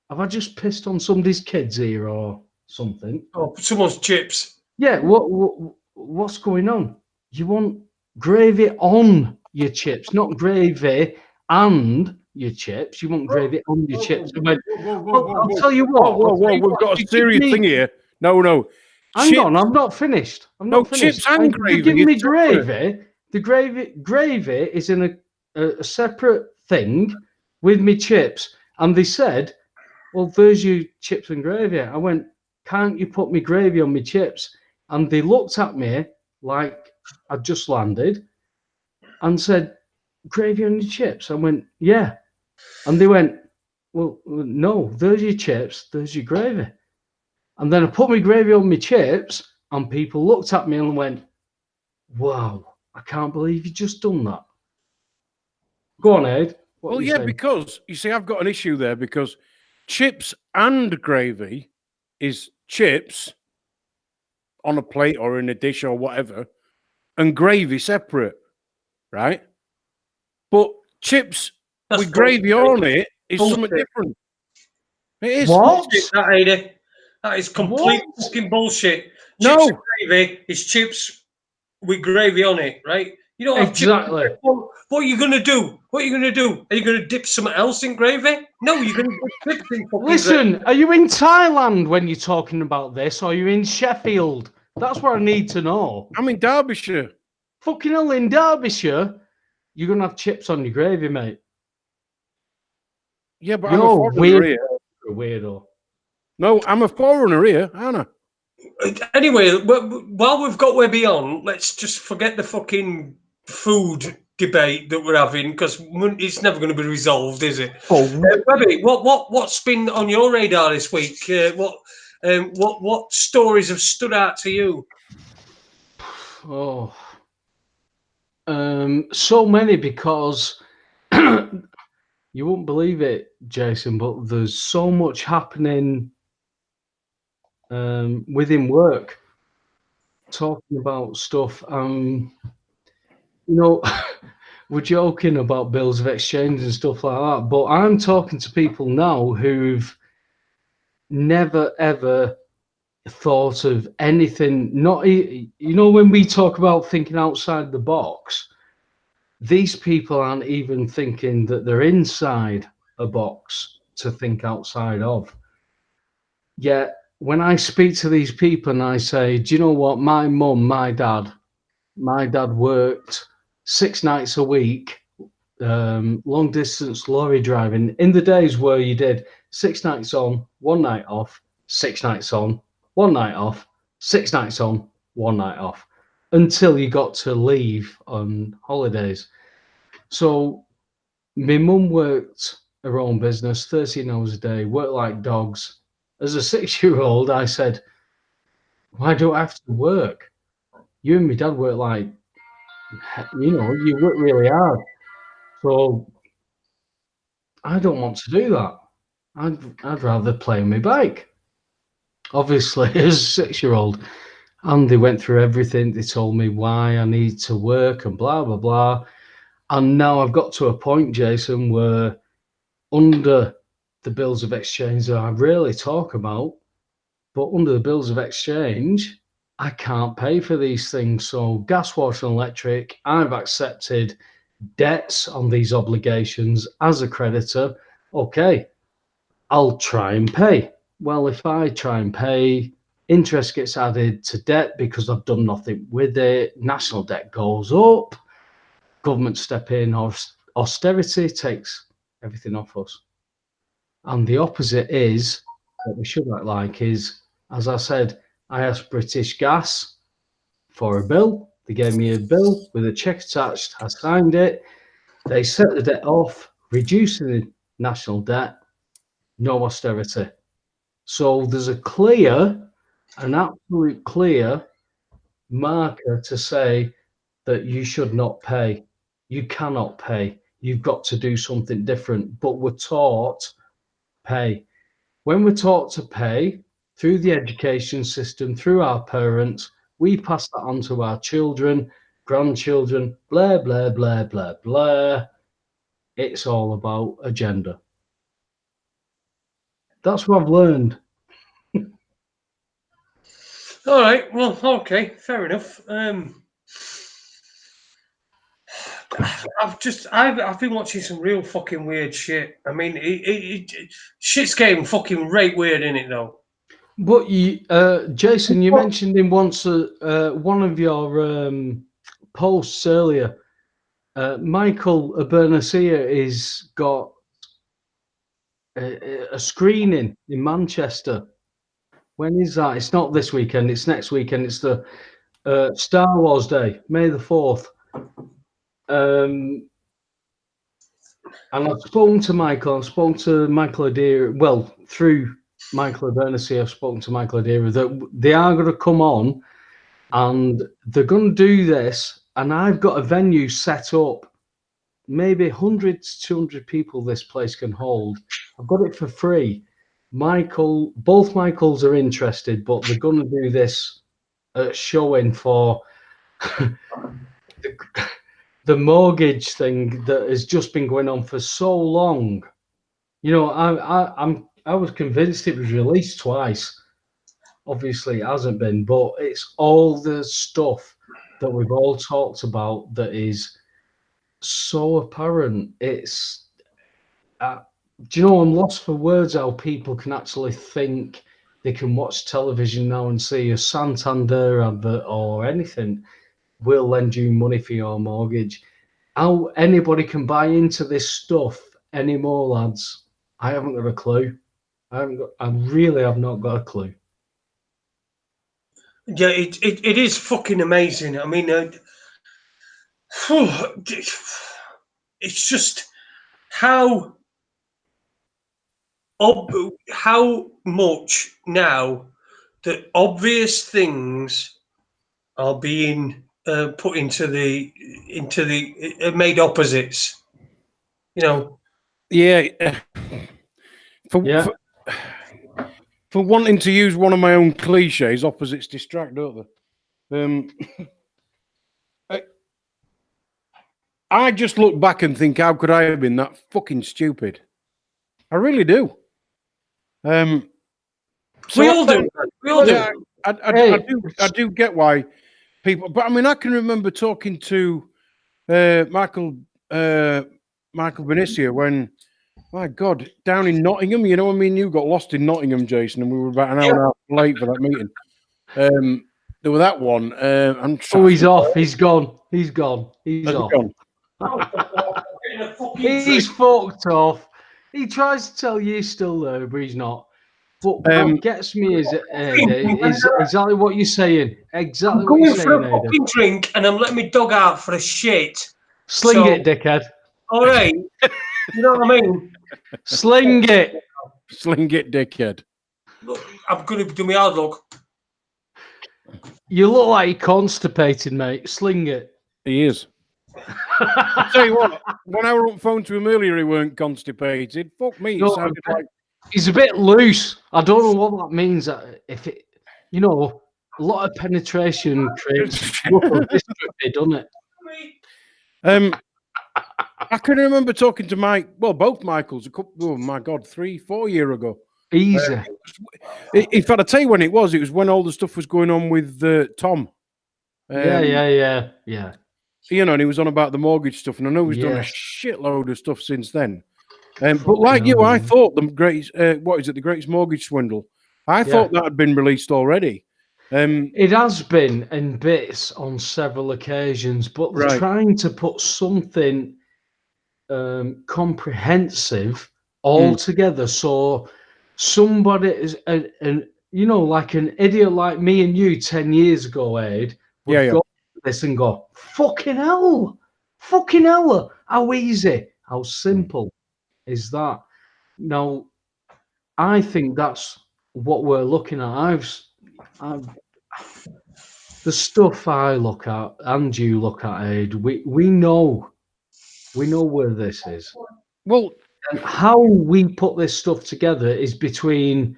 have I just pissed on somebody's kids here or something? Oh, someone's chips. Yeah, what's going on? You want gravy on your chips, not gravy and your chips. You want gravy on your chips. I went, I'll tell you what. Whoa, we've got a serious thing here. No. Hang on, I'm not finished. Chips and gravy. You give me gravy. The gravy is in a separate thing with me chips. And they said, well, there's your chips and gravy. I went, can't you put me gravy on my chips? And they looked at me like I'd just landed and said, gravy on your chips? I went, yeah. And they went, well, no, there's your chips, there's your gravy. And then I put my gravy on my chips, and people looked at me and went, wow, I can't believe you just done that. Go on, Ed. Well, yeah, because you see, I've got an issue there because chips and gravy is chips on a plate or in a dish or whatever, and gravy separate, right? But chips with gravy on it is something different. It is. What? That, Adie. That is complete fucking bullshit. No. Chips and gravy is chips with gravy on it, right? You don't have Exactly. chips. What are you gonna do? What are you gonna do? Are you gonna dip something else in gravy? No, you're gonna dip chips in fucking Listen, gravy. are you in Thailand when you're talking about this, or are you in Sheffield? That's what I need to know. I'm in Derbyshire. Fucking hell, in Derbyshire, you're gonna have chips on your gravy, mate. Yeah, but You're I'm a foreigner weird. here. You're a weirdo. No, I'm a foreigner here, aren't I? Anyway, while we've got Webby on, let's just forget the fucking food debate that we're having because it's never going to be resolved, is it? Webby, what's been on your radar this week? What stories have stood out to you? Oh, so many because you wouldn't believe it, Jason, but there's so much happening within work. Talking about stuff, you know, we're joking about bills of exchange and stuff like that, but I'm talking to people now who've never ever thought of anything. Not, you know, when we talk about thinking outside the box, these people aren't even thinking that they're inside a box to think outside of. Yet when I speak to these people and I say, do you know what, my dad worked 6 nights a week, long distance lorry driving, in the days where you did 6 nights on, 1 night off, 6 nights on, 1 night off, 6 nights on, 1 night off, until you got to leave on holidays. So my mum worked her own business, 13 hours a day, worked like dogs. As a 6-year-old, I said, why do I have to work? You and my dad work like, you know, you work really hard. So I don't want to do that. I'd rather play on my bike. Obviously, as a 6-year-old. And they went through everything. They told me why I need to work and blah, blah, blah. And now I've got to a point, Jason, where under the bills of exchange that I rarely talk about, but under the bills of exchange, I can't pay for these things. So gas, water, and electric, I've accepted debts on these obligations as a creditor. Okay, I'll try and pay. Well, if I try and pay, interest gets added to debt because I've done nothing with it. National debt goes up. Government step in, or austerity takes everything off us. And the opposite is what we should act like is, as I said, I asked British Gas for a bill. They gave me a bill with a check attached. I signed it. They set the debt off, reducing the national debt, no austerity. So there's an absolute clear marker to say that you should not pay. You cannot pay. You've got to do something different. But we're taught pay. When we're taught to pay through the education system, through our parents, we pass that on to our children, grandchildren, blah, blah, blah, blah, blah. It's all about agenda. That's what I've learned. All right. Well, okay. Fair enough. I've been watching some real fucking weird shit. I mean, shit's getting fucking right weird in it though. But you, Jason, you mentioned in once one of your posts earlier. Michael Abernathy has got a screening in Manchester. When is that? It's not this weekend. It's next weekend. It's the Star Wars Day, May the 4th. And I've spoken to Michael. I've spoken to Michael Adie. Well, through Michael Abernathy, I've spoken to Michael Adie that they are going to come on and they're going to do this. And I've got a venue set up. Maybe 100 to 200 people this place can hold. I've got it for free. Both Michaels are interested, but they're going to do this showing for the mortgage thing that has just been going on for so long. You know, I was convinced it was released twice. Obviously, it hasn't been, but it's all the stuff that we've all talked about that is so apparent. It's do you know, I'm lost for words how people can actually think they can watch television now and see a Santander advert or anything will lend you money for your mortgage. How anybody can buy into this stuff anymore, lads, I haven't got a clue. I really have not got a clue. Yeah, it is fucking amazing. I mean, it's just how much now that obvious things are being put into the made opposites. You know. Yeah. For wanting to use one of my own cliches, opposites distract, don't they? I just look back and think, how could I have been that fucking stupid? I really do. We all do. We all do. I do get why people, but I mean, I can remember talking to Michael Benicia when, my God, down in Nottingham. You know, I mean, you got lost in Nottingham, Jason, and we were about an hour and a half late for that meeting. There was that one. He's off. He's gone. He's gone. He's off. He's fucked off. He tries to tell you he's still there, but he's not. But what gets me is exactly what you're saying. Exactly what you're saying. I'm going for a fucking drink and I'm letting my dog out for a shit. Sling it, dickhead. All right. You know what I mean? Sling it. Sling it, dickhead. Look, I'm going to do my hard look. You look like you're constipated, mate. Sling it. He is. I'll tell you what, when I were on the phone to him earlier, he weren't constipated. Fuck me. No, sounded like... He's a bit loose. I don't know what that means. If it, you know, a lot of penetration creates dystrophy, doesn't it? I can remember talking to both Michaels, oh my God, 3-4 years ago. Easy. In fact, I'll tell you when it was. It was when all the stuff was going on with Tom. Yeah. You know, and he was on about the mortgage stuff, and I know he's done a shitload of stuff since then. But like you, I thought the greatest mortgage swindle. I thought that had been released already. It has been in bits on several occasions, but they're trying to put something comprehensive all together. So somebody is, you know, like an idiot like me and you 10 years ago, Ed, would go this and go, fucking hell, how easy, how simple is that? Now, I think that's what we're looking at. The stuff I look at and you look at, Ed, we know where this is. Well, and how we put this stuff together is between.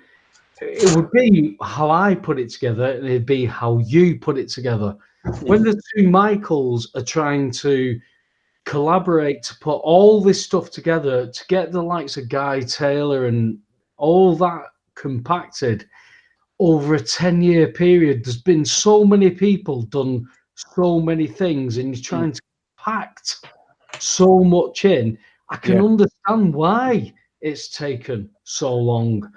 It would be how I put it together, and it'd be how you put it together. When the two Michaels are trying to collaborate to put all this stuff together, to get the likes of Guy Taylor and all that compacted over a 10-year period, there's been so many people done so many things, and you're trying to pact so much in. I can understand why it's taken so long.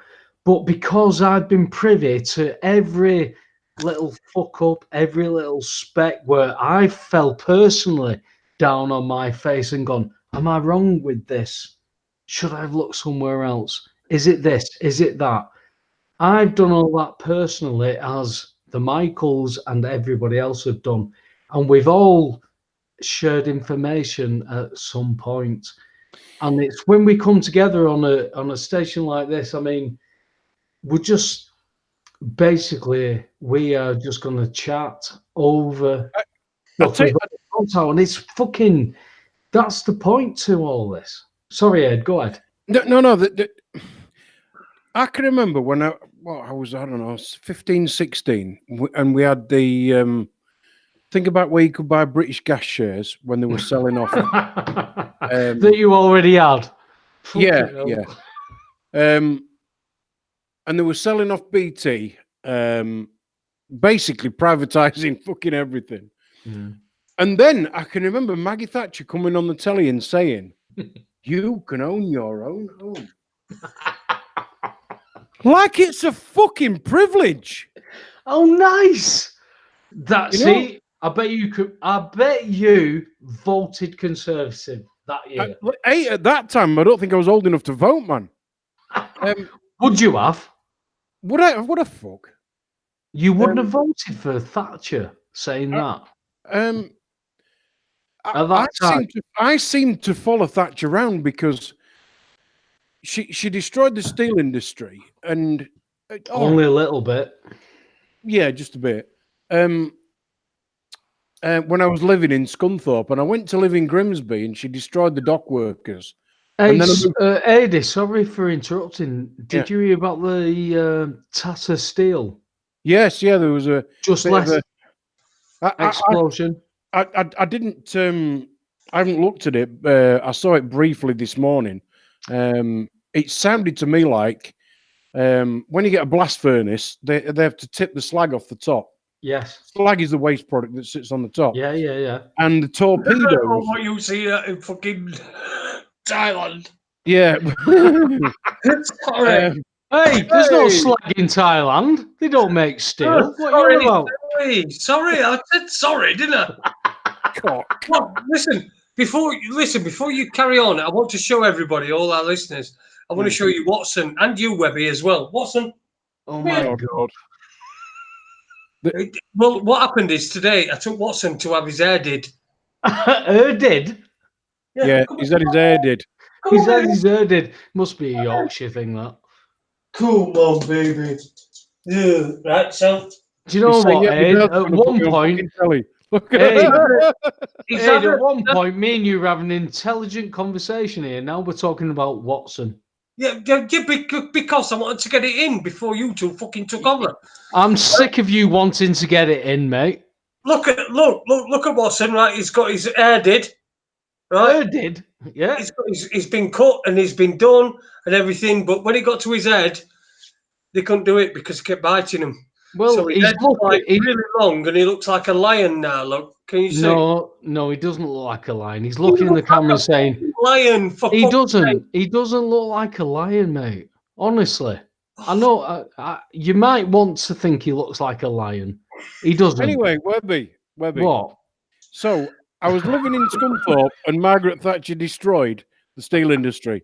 But because I've been privy to every little fuck up, every little speck where I fell personally down on my face and gone, am I wrong with this? Should I have looked somewhere else? Is it this? Is it that? I've done all that personally, as the Michaels and everybody else have done, and we've all shared information at some point. And it's when we come together on a station like this. I mean, we're just basically we are just going to chat over. And it's fucking. That's the point to all this. Sorry, Ed. Go ahead. No. I can remember when I was, I don't know, 15, 16, and we had the think about where you could buy British gas shares when they were selling off. That you already had. Yeah. And they were selling off BT, basically privatizing fucking everything. Mm. And then I can remember Maggie Thatcher coming on the telly and saying, "You can own your own home." Like it's a fucking privilege. Oh, nice. That's You know, I bet you voted Conservative that year. At that time, I don't think I was old enough to vote, man. Would you have? Would I? What a fuck. You wouldn't have voted for Thatcher saying that. At that time. I seem to follow Thatcher around because she destroyed the steel industry and Only a little bit. Yeah, just a bit. When I was living in Scunthorpe, and I went to live in Grimsby, and she destroyed the dock workers. Hey, and then Adie, sorry for interrupting. Did you hear about the Tata Steel? Yes, yeah, there was a just less explosion. I didn't. I haven't looked at it. I saw it briefly this morning. It sounded to me like when you get a blast furnace, they have to tip the slag off the top. Yes. Slag is the waste product that sits on the top. Yeah. And the torpedoes. What you see in fucking Thailand. Yeah. Sorry. Hey, there's no slag in Thailand. They don't make steel. What are you about? Sorry, I said sorry, didn't I? Well, listen, before you carry on, I want to show everybody, all our listeners, I want to show you Watson and you, Webby, as well. Watson. Oh my God. Well, what happened is today I took Watson to have his hair did. Hair did? Yeah, he's had his hair did. He's had his hair did. Must be a Yorkshire thing, that. Cool, on, baby. Yeah, right, so. Do you know what, Ed? At one point, at one point, me and you were having an intelligent conversation here. Now we're talking about Watson. Yeah, because I wanted to get it in before you two fucking took over. I'm sick of you wanting to get it in, mate. Look at Watson, right? He's got his hair did, right? Hair did, yeah. He's been cut and he's been done and everything, but when it got to his head, they couldn't do it because he kept biting him. Well, so he's really long and he looks like a lion now. Look, can you see? No, he doesn't look like a lion. He's looking in the camera saying, "Lion." He doesn't. He doesn't look like a lion, mate. Honestly, I know. You might want to think he looks like a lion. He doesn't. Anyway, Webby. What? So I was living in Scunthorpe, and Margaret Thatcher destroyed the steel industry.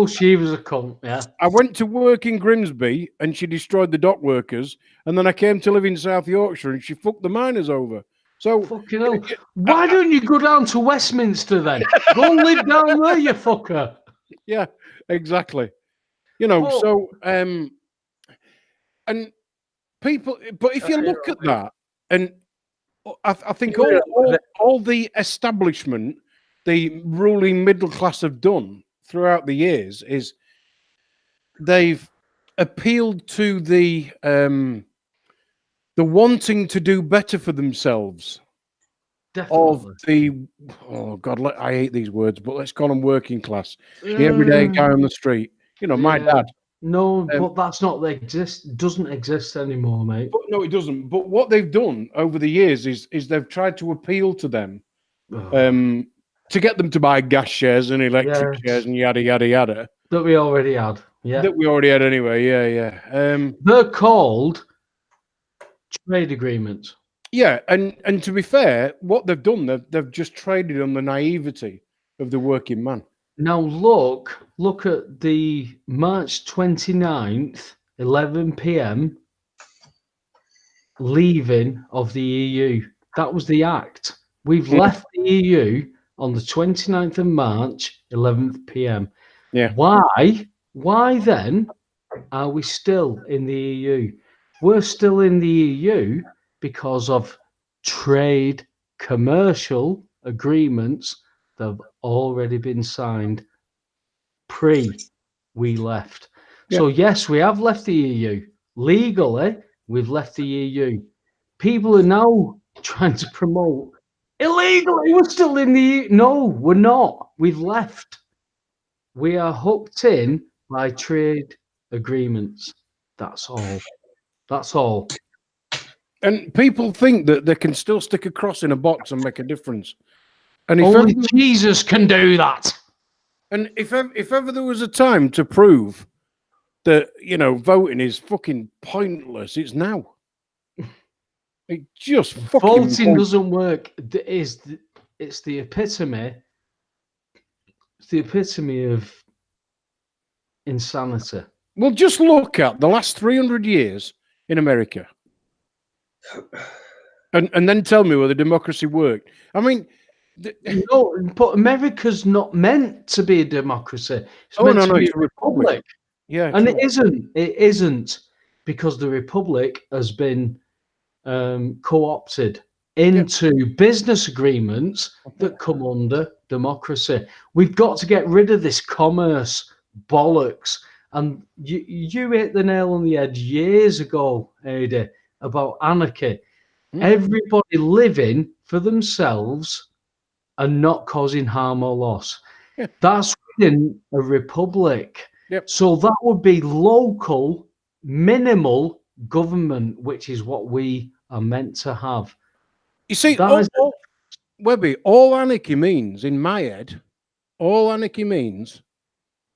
She was a cunt, yeah. I went to work in Grimsby and she destroyed the dock workers. And then I came to live in South Yorkshire and she fucked the miners over. So, fucking hell. Why don't you go down to Westminster then? Go live down there, you fucker. Yeah, exactly. You know, so, and people, but if you look at that, and I think all the establishment, the ruling middle class have done throughout the years is they've appealed to the wanting to do better for themselves. Definitely. I hate these words, but let's call them working class. The everyday guy on the street. You know, my dad. No, but that's not doesn't exist anymore, mate. But no, it doesn't. But what they've done over the years is they've tried to appeal to them. To get them to buy gas shares and electric shares and yada, yada, yada. That we already had. Yeah. That we already had anyway. Yeah. They're called trade agreements. Yeah. And to be fair, what they've done, they've just traded on the naivety of the working man. Now look at the March 29th, 11 p.m. leaving of the EU. That was the act. We've left the EU on the 29th of March, 11 p.m. Yeah. Why then are we still in the EU? We're still in the EU because of trade commercial agreements that have already been signed we left. Yeah. So yes, we have left the EU. Legally, we've left the EU. People are now trying to promote illegally. We're still in the EU. No, we're not. We've left. We are hooked in by trade agreements. That's all. That's all. And people think that they can still stick a cross in a box and make a difference. And Only Jesus can do that. And if ever there was a time to prove that, voting is fucking pointless, it's now. It just fucking voting doesn't work. It's the epitome. It's the epitome of insanity. Well, just look at the last 300 years in America, and then tell me whether democracy worked. I mean. No, but America's not meant to be a democracy. It's meant to be a republic. Yeah, and it isn't. It isn't because the republic has been co-opted into business agreements that come under democracy. We've got to get rid of this commerce bollocks. And you hit the nail on the head years ago, Adie, about anarchy. Everybody living for themselves and not causing harm or loss. Yeah. That's within a republic. Yep. So that would be local, minimal government, which is what we are meant to have. You see, Webby, all anarchy means, in my head, all anarchy means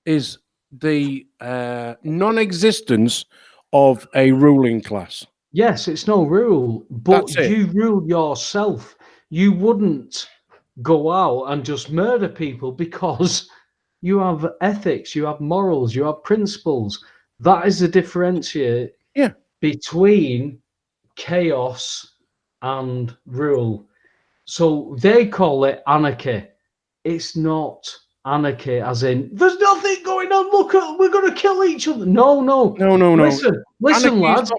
is the non-existence of a ruling class. Yes, it's no rule, but you rule yourself. You wouldn't go out and just murder people because you have ethics, you have morals, you have principles. That is the differentiate between chaos and rule. So they call it anarchy. It's not anarchy as in there's nothing going on. Look, we're going to kill each other. No. Listen, lads.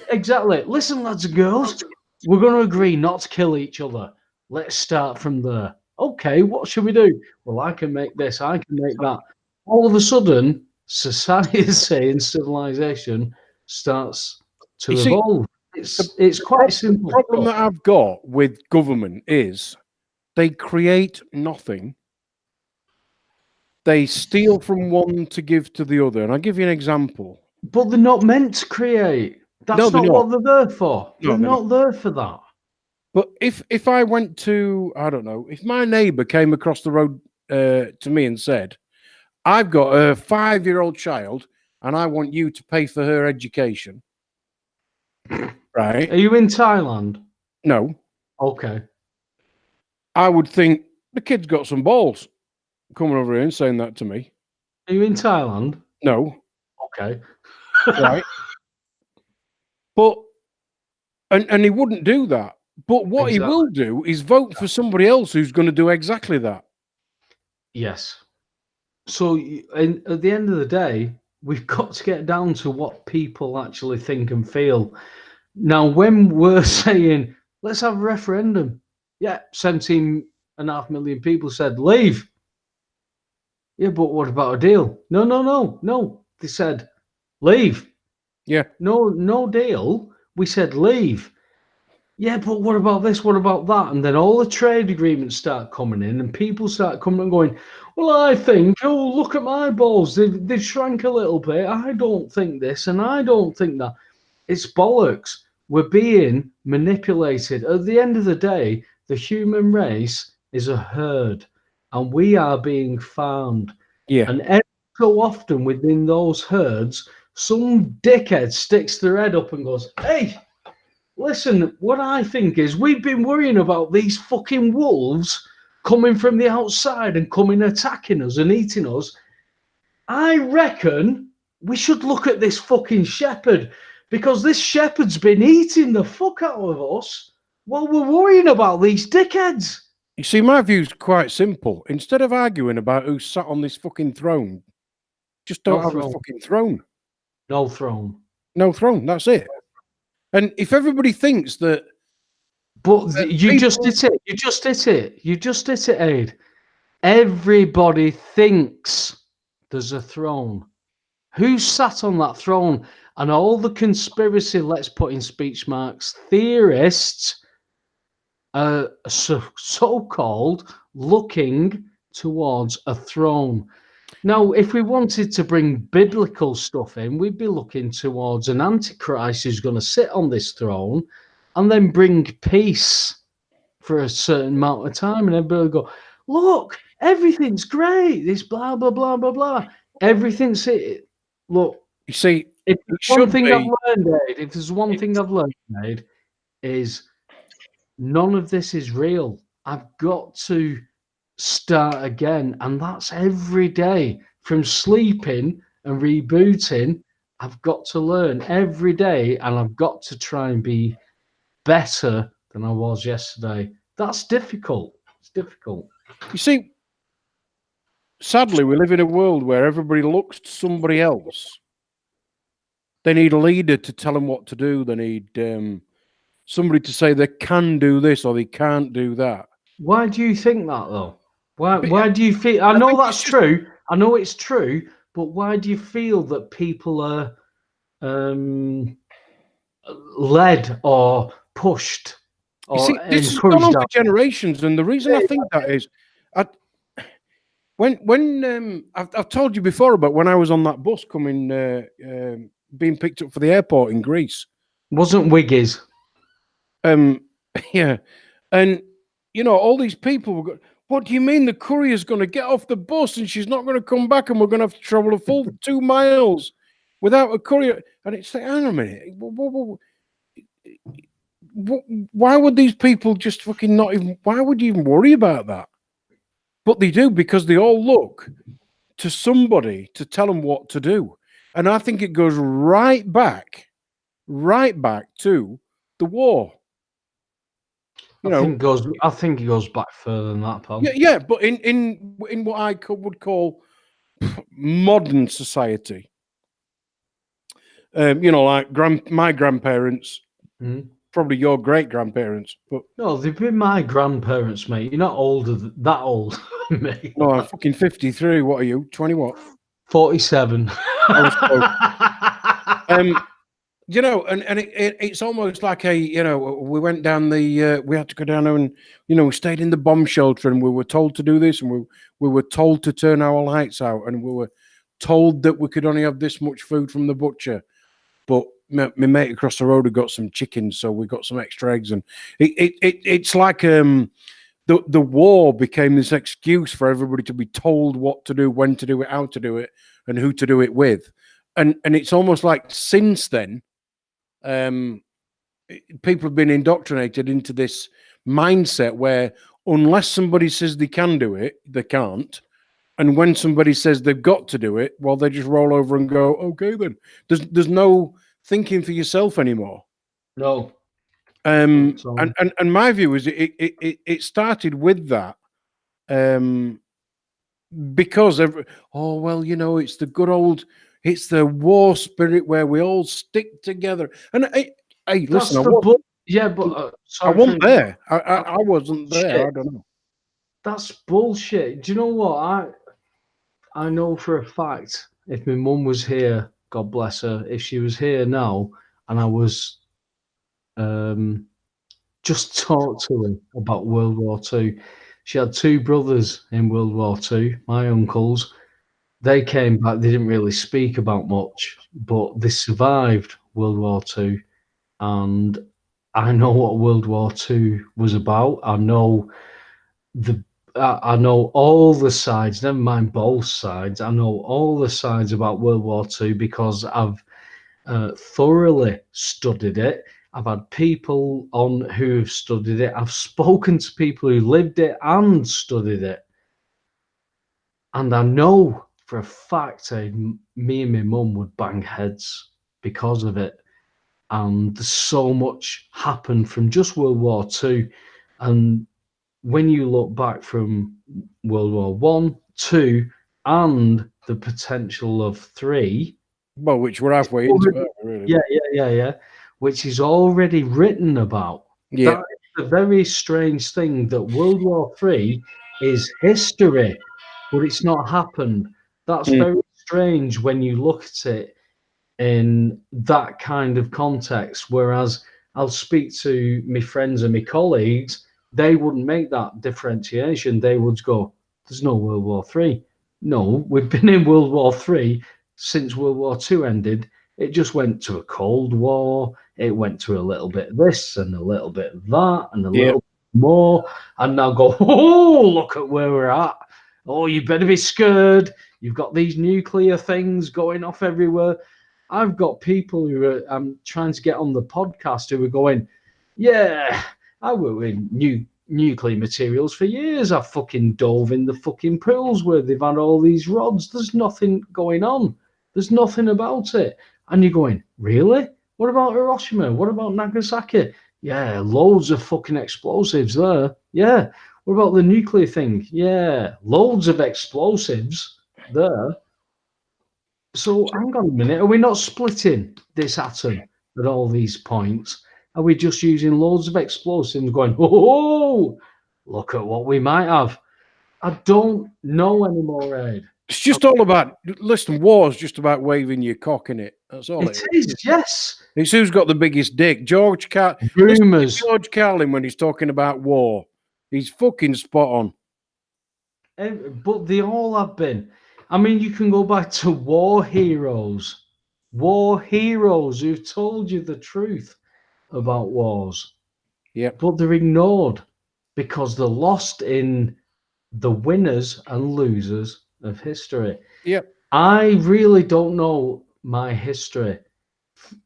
Exactly. Listen, lads and girls. We're going to agree not to kill each other. Let's start from there. Okay, what should we do? Well, I can make this. I can make that. All of a sudden, society and civilization starts to evolve. It's quite simple. The problem that I've got with government is they create nothing. They steal from one to give to the other. And I'll give you an example. But they're not meant to create. That's not what they're there for. They're not there for that. But if I went to, I don't know, if my neighbour came across the road to me and said, I've got a 5-year-old child and I want you to pay for her education. Right. Are you in Thailand? No. Okay. I would think the kid's got some balls coming over here and saying that to me. Are you in Thailand? No. Okay. Right. But, and he wouldn't do that. But what he will do is vote for somebody else who's going to do exactly that. Yes. So at the end of the day, we've got to get down to what people actually think and feel. Now, when we're saying, let's have a referendum. Yeah, 17.5 million people said, leave. Yeah, but what about a deal? No. They said, leave. Yeah. No deal. We said, leave. Yeah, but what about this? What about that? And then all the trade agreements start coming in and people start coming and going, well, I think, look at my balls. They've shrank a little bit. I don't think this and I don't think that. It's bollocks. We're being manipulated. At the end of the day, the human race is a herd and we are being farmed. Yeah. And every so often within those herds, some dickhead sticks their head up and goes, hey, listen, what I think is we've been worrying about these fucking wolves coming from the outside and coming attacking us and eating us, I reckon we should look at this fucking shepherd, because this shepherd's been eating the fuck out of us while we're worrying about these dickheads. You see, my view's quite simple. Instead of arguing about who sat on this fucking throne, just don't have a fucking throne. No throne. No throne. That's it. And if everybody thinks that, but you just did it. You just did it. You just did it, Aid. Everybody thinks there's a throne. Who sat on that throne? And all the conspiracy, let's put in speech marks, theorists are so-called looking towards a throne. Now, if we wanted to bring biblical stuff in, we'd be looking towards an antichrist who's going to sit on this throne and then bring peace for a certain amount of time. And everybody will go, look, everything's great. This blah, blah, blah, blah, blah. Everything's it. Look, you see, if one thing I've learned, Aid, if there's one thing I've learned, Aid, is none of this is real. I've got to start again, and that's every day. From sleeping and rebooting, I've got to learn every day, and I've got to try and be better than I was yesterday. That's difficult. It's difficult. You see, sadly, we live in a world where everybody looks to somebody else. They need a leader to tell them what to do. They need somebody to say they can do this or they can't do that. Why do you think that, though? Why do you feel? I know that's true. I know it's true, but why do you feel that people are led or pushed or see, this has gone on for generations, and the reason I think that is, when I've told you before about when I was on that bus coming, being picked up for the airport in Greece. Wasn't Wiggies? Yeah, and you know all these people were going, what do you mean the courier's going to get off the bus and she's not going to come back and we're going to have to travel a full 2 miles without a courier? And it's like, hang on a minute, why would these people just fucking not even, why would you even worry about that? But they do, because they all look to somebody to tell them what to do. And I think it goes right back to the war. I think it goes back further than that, pal. Yeah, but in what I would call modern society, like my grandparents, probably your great grandparents, but no, they've been my grandparents, mate. You're not that old, mate. No, I'm fucking 53. What are you? 20 what? 47. And it's almost like we went down we had to go down there and, we stayed in the bomb shelter and we were told to do this and we were told to turn our lights out and we were told that we could only have this much food from the butcher. But my mate across the road had got some chicken, so we got some extra eggs. And it's like the war became this excuse for everybody to be told what to do, when to do it, how to do it, and who to do it with. And it's almost like since then, people have been indoctrinated into this mindset where unless somebody says they can do it, they can't. And when somebody says they've got to do it, well, they just roll over and go, okay, then. There's no thinking for yourself anymore. No. And my view is it started with that. Because it's the good old, it's the war spirit where we all stick together. And hey, listen, I wasn't there. I wasn't there. I don't know. That's bullshit. Do you know what? I know for a fact, if my mum was here, God bless her, if she was here now, and I was just talked to her about World War II. She had 2 brothers in World War II, my uncles. They came back, they didn't really speak about much, but they survived World War II. And I know what World War II was about. I know all the sides, never mind both sides. I know all the sides about World War II because I've thoroughly studied it. I've had people on who have studied it. I've spoken to people who lived it and studied it. And I know for a fact me and my mum would bang heads because of it. And so much happened from just World War II. And when you look back from World War One, II, and the potential of III, Well, which we're halfway into it, really. yeah, which is already written about. Yeah. That is a very strange thing, that World War III is history, but it's not happened. That's very strange when you look at it in that kind of context. Whereas I'll speak to my friends and my colleagues, they wouldn't make that differentiation. They would go, there's no World War III. No, we've been in World War III since World War II ended. It just went to a Cold War. It went to a little bit of this and a little bit of that and a little bit more. And now go, oh, look at where we're at. Oh, you better be scared. You've got these nuclear things going off everywhere. I've got people who are, I'm trying to get on the podcast, who are going, yeah, I work with nuclear materials for years. I've fucking dove in the fucking pools where they've had all these rods. There's nothing going on. There's nothing about it. And you're going, really? What about Hiroshima? What about Nagasaki? Yeah, loads of fucking explosives there. Yeah. What about the nuclear thing? Yeah, loads of explosives there. So hang on a minute. Are we not splitting this atom at all these points? Are we just using loads of explosives going, oh, look at what we might have? I don't know anymore, Ed. It's just all about, listen, war's just about waving your cock in it. That's all It is, yes. It's who's got the biggest dick. George Rumours. George Carlin, when he's talking about war, he's fucking spot on. But they all have been. I mean, you can go back to war heroes who've told you the truth about wars. Yeah. But they're ignored because they're lost in the winners and losers of history. Yep. I really don't know my history.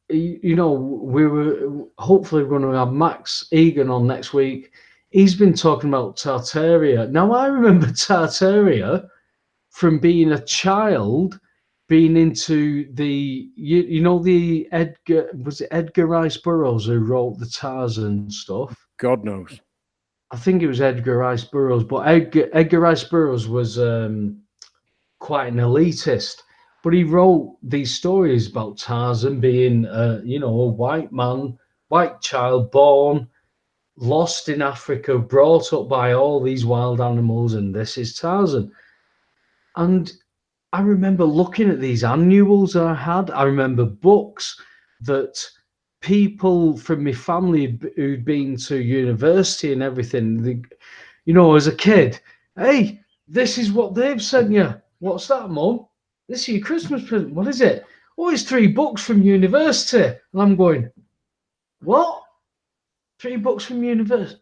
You know, hopefully we're going to have Max Egan on next week. He's been talking about Tartaria. Now, I remember Tartaria from being a child, being into the, the Edgar Rice Burroughs who wrote the Tarzan stuff? God knows. I think it was Edgar Rice Burroughs, but Edgar Rice Burroughs was quite an elitist. But he wrote these stories about Tarzan being, a white man, white child, born, lost in Africa, brought up by all these wild animals, and this is Tarzan. And I remember looking at these annuals I had. I remember books that people from my family who'd been to university and everything, as a kid, hey, this is what they've sent you. What's that, Mum? This is your Christmas present. What is it? Oh, it's 3 books from university. And I'm going, what? 3 books from university?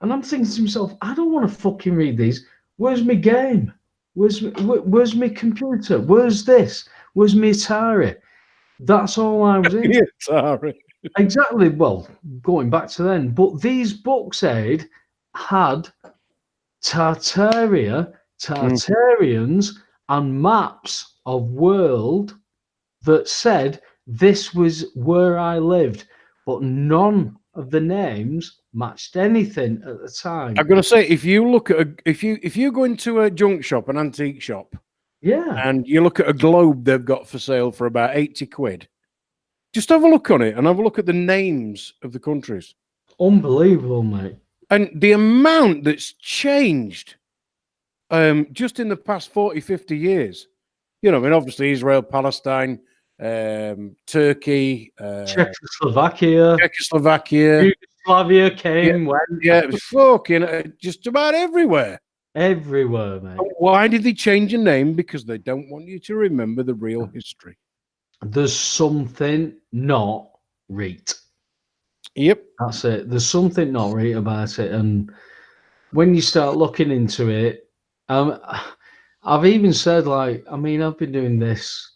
And I'm thinking to myself, I don't want to fucking read these. Where's my game? Where's my computer? Where's this? Where's my Atari? That's all I was in. Atari. Exactly. Well, going back to then. But these books, Aid, had Tartarians, and maps of world that said this was where I lived, but none of the names matched anything at the time. I'm going to say, if you look at if you go into a junk shop, an antique shop, and you look at a globe they've got for sale for about 80 quid, just have a look on it and have a look at the names of the countries. Unbelievable, mate. And the amount that's changed just in the past 40, 50 years. Obviously Israel, Palestine, Turkey, Czechoslovakia, Yugoslavia came, went. Yeah, it was fucking just about everywhere. Everywhere, mate. Why did they change a name? Because they don't want you to remember the real history. There's something not right. Yep. That's it. There's something not right about it. And when you start looking into it, I've even said, I've been doing this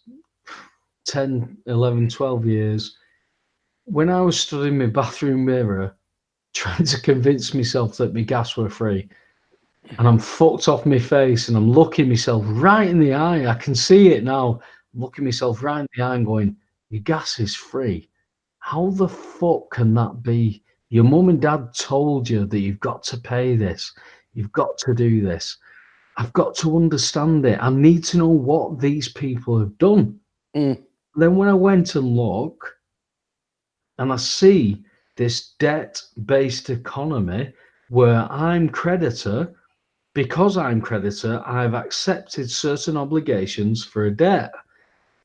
10, 11, 12 years. when I was stood in my bathroom mirror trying to convince myself that my gas were free, and I'm fucked off my face and I'm looking myself right in the eye. I can see it now. I'm looking myself right in the eye and going, your gas is free. How the fuck can that be? Your mum and dad told you that you've got to pay this. You've got to do this. I've got to understand it. I need to know what these people have done. Mm. Then when I went and look, and I see this debt-based economy where I'm creditor, because I'm creditor, I've accepted certain obligations for a debt.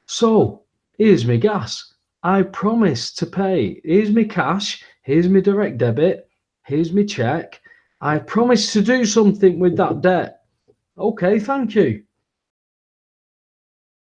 So here's my gas. I promised to pay. Here's my cash. Here's my direct debit. Here's my check. I promised to do something with that debt. Okay, thank you.